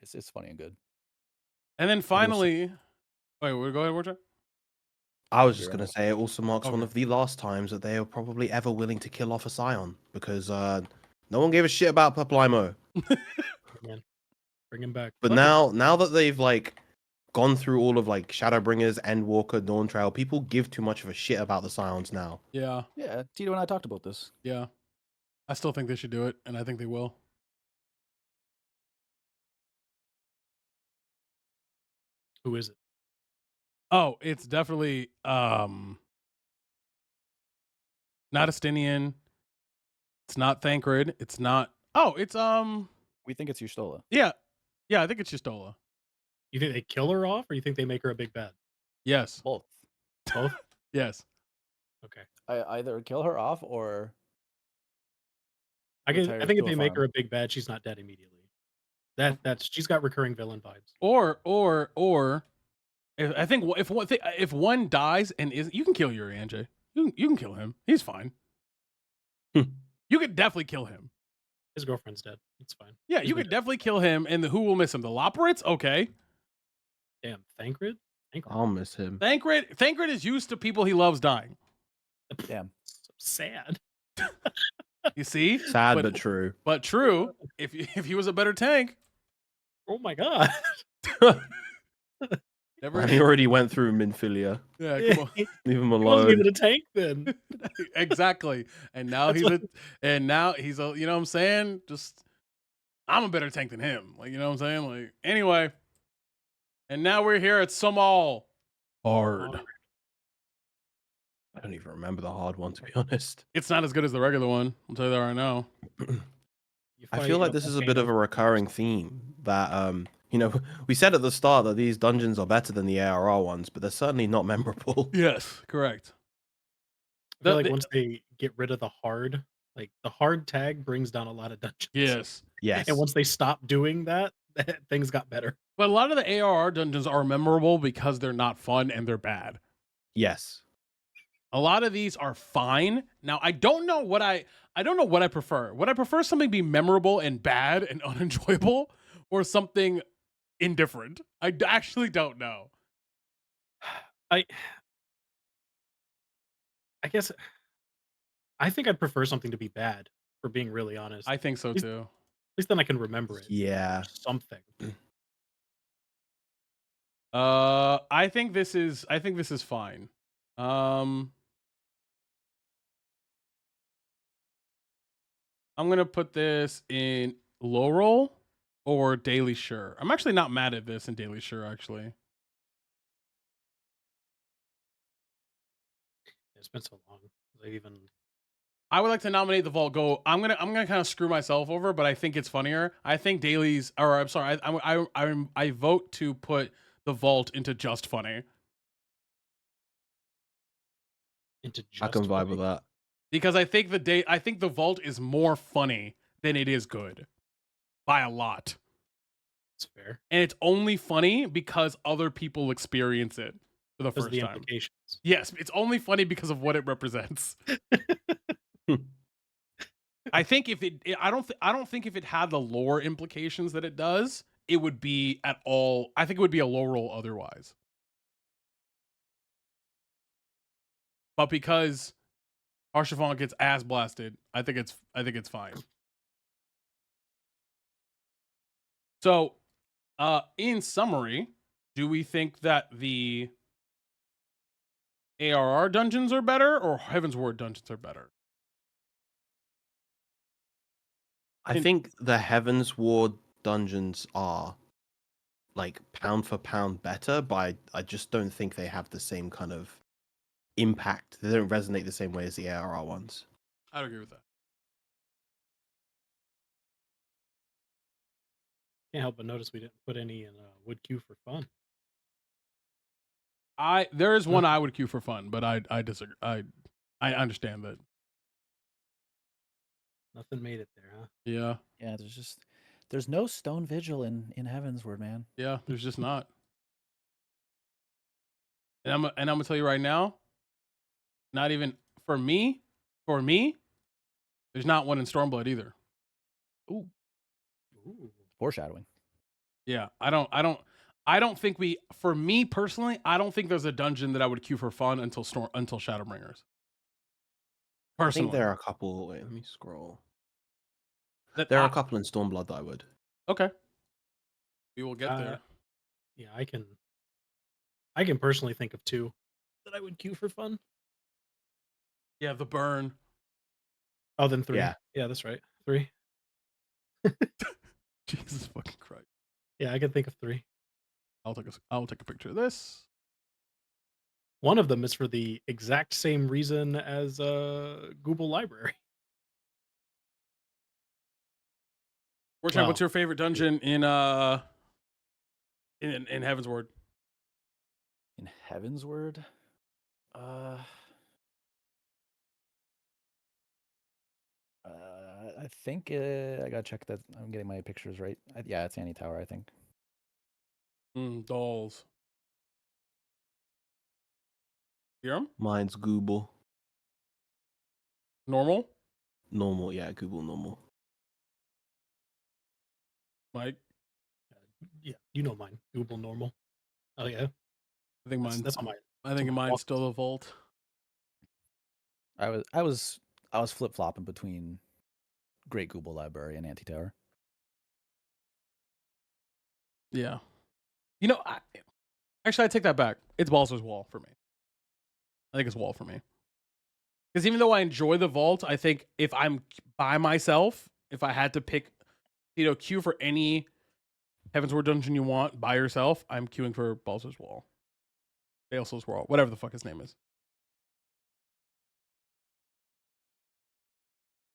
Speaker 3: It's funny and good.
Speaker 1: And then finally, wait, go ahead, Warchuk.
Speaker 2: I was just
Speaker 3: You're
Speaker 2: gonna
Speaker 3: on.
Speaker 2: say it also marks one
Speaker 1: Okay.
Speaker 2: of the last times that they are probably ever willing to kill off a Scion because no one gave a shit about Papalymo.
Speaker 4: Man, bring him back.
Speaker 2: But now that they've like gone through all of like Shadowbringers, Endwalker, Dawn Trail, people give too much of a shit about the Scions now.
Speaker 1: Yeah,
Speaker 3: Yeah, Tito and I talked about this.
Speaker 1: yeah. I still think they should do it, and I think they will.
Speaker 4: Who is it?
Speaker 1: Oh, it's definitely not Estinian. It's not Thancred. It's not. Oh, it's
Speaker 3: We think it's Yustola.
Speaker 1: yeah, I think it's Jistola.
Speaker 4: You think they kill her off, or you think they make her a big bad?
Speaker 1: Yes,
Speaker 3: Both.
Speaker 4: Both.
Speaker 1: yes.
Speaker 4: Okay.
Speaker 3: I either kill her off or
Speaker 4: I
Speaker 3: retire
Speaker 4: think if
Speaker 3: to a
Speaker 4: they make
Speaker 3: farm.
Speaker 4: her a big bad, she's not dead immediately. That's she's got recurring villain vibes.
Speaker 1: Or I think if one dies and is you can kill Yuri Anjay. You can kill him. He's fine.
Speaker 2: Hmm.
Speaker 1: You could definitely kill him.
Speaker 4: His girlfriend's dead. It's fine.
Speaker 1: Yeah,
Speaker 4: He's
Speaker 1: you
Speaker 4: been
Speaker 1: could
Speaker 4: dead.
Speaker 1: definitely kill him. And who will miss him? The Loporits? Okay.
Speaker 4: Damn, Thancred.
Speaker 2: I'll miss him.
Speaker 1: Thancred is used to people he loves dying.
Speaker 3: damn.
Speaker 4: So sad.
Speaker 1: You see?
Speaker 2: Sad
Speaker 1: But-
Speaker 2: but true.
Speaker 1: But true, if he was a better tank,
Speaker 4: Oh my god.
Speaker 1: never.
Speaker 2: And he already went through Minfilia.
Speaker 1: Yeah, come on.
Speaker 4: He
Speaker 2: Leave him
Speaker 4: wasn't even
Speaker 2: alone.
Speaker 4: a tank then.
Speaker 1: Exactly. And now
Speaker 4: That's
Speaker 1: he's a you know what I'm saying? Just I'm a better tank than him. Like, you know what I'm saying? Like, anyway. And now we're here at Sumal. Hard.
Speaker 2: I don't even remember the hard one, to be honest.
Speaker 1: It's not as good as the regular one. I'll tell you that right now.
Speaker 4: You
Speaker 2: I
Speaker 4: fight
Speaker 2: feel like this is a bit of a recurring theme that we said at the start that these dungeons are better than the ARR ones, but they're certainly not memorable.
Speaker 1: Yes, correct.
Speaker 4: I feel
Speaker 1: The-
Speaker 4: like
Speaker 1: the-
Speaker 4: once they get rid of the hard, like the hard tag brings down a lot of dungeons.
Speaker 1: Yes.
Speaker 2: Yes.
Speaker 4: And once they stop doing that, things got better.
Speaker 1: But a lot of the ARR dungeons are memorable because they're not fun and they're bad.
Speaker 2: Yes.
Speaker 1: A lot of these are fine. Now, I don't know what I prefer. Would I prefer something be memorable and bad and unenjoyable, or something indifferent? I actually don't know.
Speaker 4: I guess I think I'd prefer something to be bad, for being really honest.
Speaker 1: I think so
Speaker 4: Is-
Speaker 1: too.
Speaker 4: At least then I can remember it.
Speaker 2: Yeah.
Speaker 4: Or something.
Speaker 1: I think this is fine. I'm gonna put this in low roll or daily sure. I'm actually not mad at this in daily sure. Actually,
Speaker 4: It's been so long.
Speaker 1: I would like to nominate the vault. I'm gonna kind of screw myself over, but I think it's funnier. I think dailies, or I'm sorry, I vote to put the vault into just funny
Speaker 4: into
Speaker 2: I can
Speaker 4: just
Speaker 2: vibe
Speaker 4: funny.
Speaker 2: with that.
Speaker 1: because I think the vault is more funny than it is good by a lot.
Speaker 4: It's fair.
Speaker 1: And it's only funny because other people experience it for the
Speaker 4: Because of
Speaker 1: first
Speaker 4: the
Speaker 1: time.
Speaker 4: implications.
Speaker 1: Yes, it's only funny because of what it represents. I think I don't think if it had the lore implications that it does, it would be at all. I think it would be a low roll otherwise. But because Archivant gets ass blasted, I think it's fine. So, in summary, do we think that the ARR dungeons are better or Heavensward dungeons are better?
Speaker 2: I think the Heavensward dungeons are like pound for pound better, but I just don't think they have the same kind of impact. They don't resonate the same way as the ARR ones.
Speaker 1: I'd agree with that.
Speaker 4: Can't help but notice we didn't put any in would queue for fun.
Speaker 1: There is one I would queue for fun, but I disagree. I understand that.
Speaker 4: Nothing made it there, huh?
Speaker 1: Yeah.
Speaker 3: Yeah, there's no stone vigil in Heavensward, man.
Speaker 1: Yeah, there's just not. And I'm gonna tell you right now, not even for me, there's not one in Stormblood either.
Speaker 3: Ooh,
Speaker 4: Ooh.
Speaker 3: foreshadowing.
Speaker 1: Yeah, I don't think for me personally, I don't think there's a dungeon that I would queue for fun until Shadowbringers.
Speaker 2: I
Speaker 1: Personally.
Speaker 2: think there are a couple. Wait, let me scroll.
Speaker 1: That
Speaker 2: There are a couple in Stormblood that I would.
Speaker 1: Okay. We will get there.
Speaker 4: Yeah, I can personally think of 2 that I would queue for fun.
Speaker 1: Yeah, the burn.
Speaker 4: Oh, then 3.
Speaker 2: Yeah.
Speaker 4: Yeah, that's right. 3.
Speaker 1: Jesus fucking Christ.
Speaker 4: Yeah, I can think of 3.
Speaker 1: I'll take a picture of this.
Speaker 4: One of them is for the exact same reason as Google Library.
Speaker 1: Warchamp, what's
Speaker 4: Well,
Speaker 1: your favorite dungeon in Heavensward?
Speaker 3: In Heavensward, I think I gotta check that. I'm getting my pictures right. Yeah, it's Annie Tower, I think.
Speaker 1: Dolls. Hiram?
Speaker 2: Mine's Google.
Speaker 1: Normal?
Speaker 2: Normal, yeah, Google normal.
Speaker 1: Mike?
Speaker 4: yeah, you know mine. Google normal. Oh yeah,
Speaker 1: I think mine's
Speaker 4: that's on mine.
Speaker 1: I think
Speaker 4: my
Speaker 1: mine's
Speaker 4: walk-
Speaker 1: still the vault.
Speaker 3: I was flip flopping between Great Google Library and Anti Tower.
Speaker 1: Yeah. You know, actually I take that back. It's Balzer's Wall for me. I think it's Wall for me. Because even though I enjoy the vault, I think if I'm by myself, if I had to pick, queue for any Heavensward dungeon you want by yourself, I'm queuing for Balzer's Wall. Balzer's Wall, whatever the fuck his name is.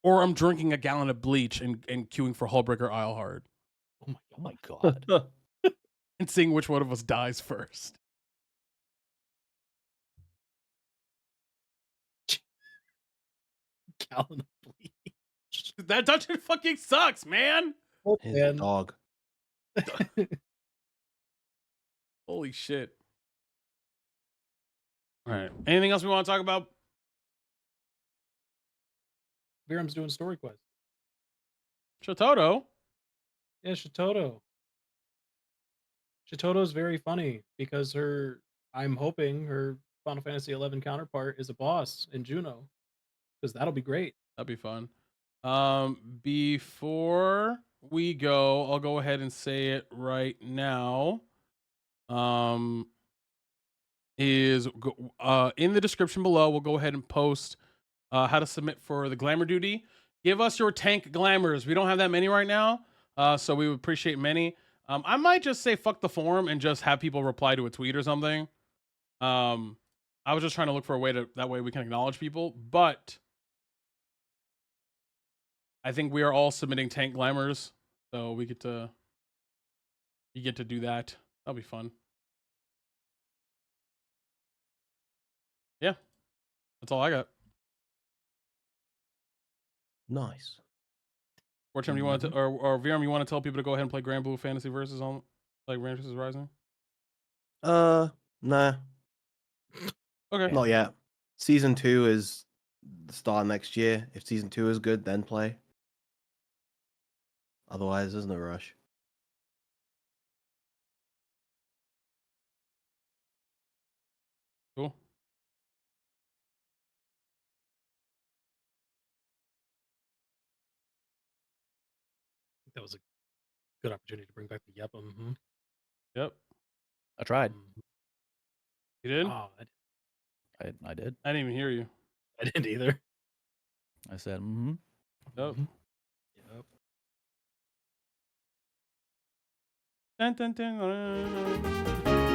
Speaker 1: Or I'm drinking a gallon of bleach and queuing for Hullbreaker Islehard.
Speaker 4: Oh
Speaker 3: Oh my god.
Speaker 1: And seeing which one of us dies first.
Speaker 4: gallon of bleach.
Speaker 1: That dungeon fucking sucks, man.
Speaker 2: Here's a dog.
Speaker 1: Holy shit. All right. Anything else we want to talk about?
Speaker 4: Viram's doing story quest.
Speaker 1: Shototo?
Speaker 4: Yeah, Shitoto. Shitoto's very funny because I'm hoping her Final Fantasy XI counterpart is a boss in Juno, because that'll be great.
Speaker 1: That'd be fun. Before we go, I'll go ahead and say it right now. In the description below, we'll go ahead and post how to submit for the glamour duty. Give us your tank glamours. We don't have that many right now, so we would appreciate many. I might just say fuck the forum and just have people reply to a tweet or something. I was just trying to look for a way that way we can acknowledge people, but I think we are all submitting tank glamours, so you get to do that. That'll be fun. Yeah, that's all I got.
Speaker 2: Nice.
Speaker 1: Warchamp, you want to, or Viram, you want to tell people to go ahead and play Grand Blue Fantasy versus on like Grand vs Rising?
Speaker 2: Nah,
Speaker 1: Okay.
Speaker 2: not yet. Season 2 is the start of next year. If season 2 is good, then play. Otherwise, there's no rush.
Speaker 1: Cool.
Speaker 4: That was a good opportunity to bring back the Yep. Mm-hmm.
Speaker 1: Yep.
Speaker 3: I tried.
Speaker 1: You did?
Speaker 4: Oh,
Speaker 3: I did.
Speaker 1: I didn't even hear you.
Speaker 4: I didn't either.
Speaker 3: I said, mm-hmm.
Speaker 1: Oh.
Speaker 4: Mhm. Yep.
Speaker 1: Dun, dun, dun, dun.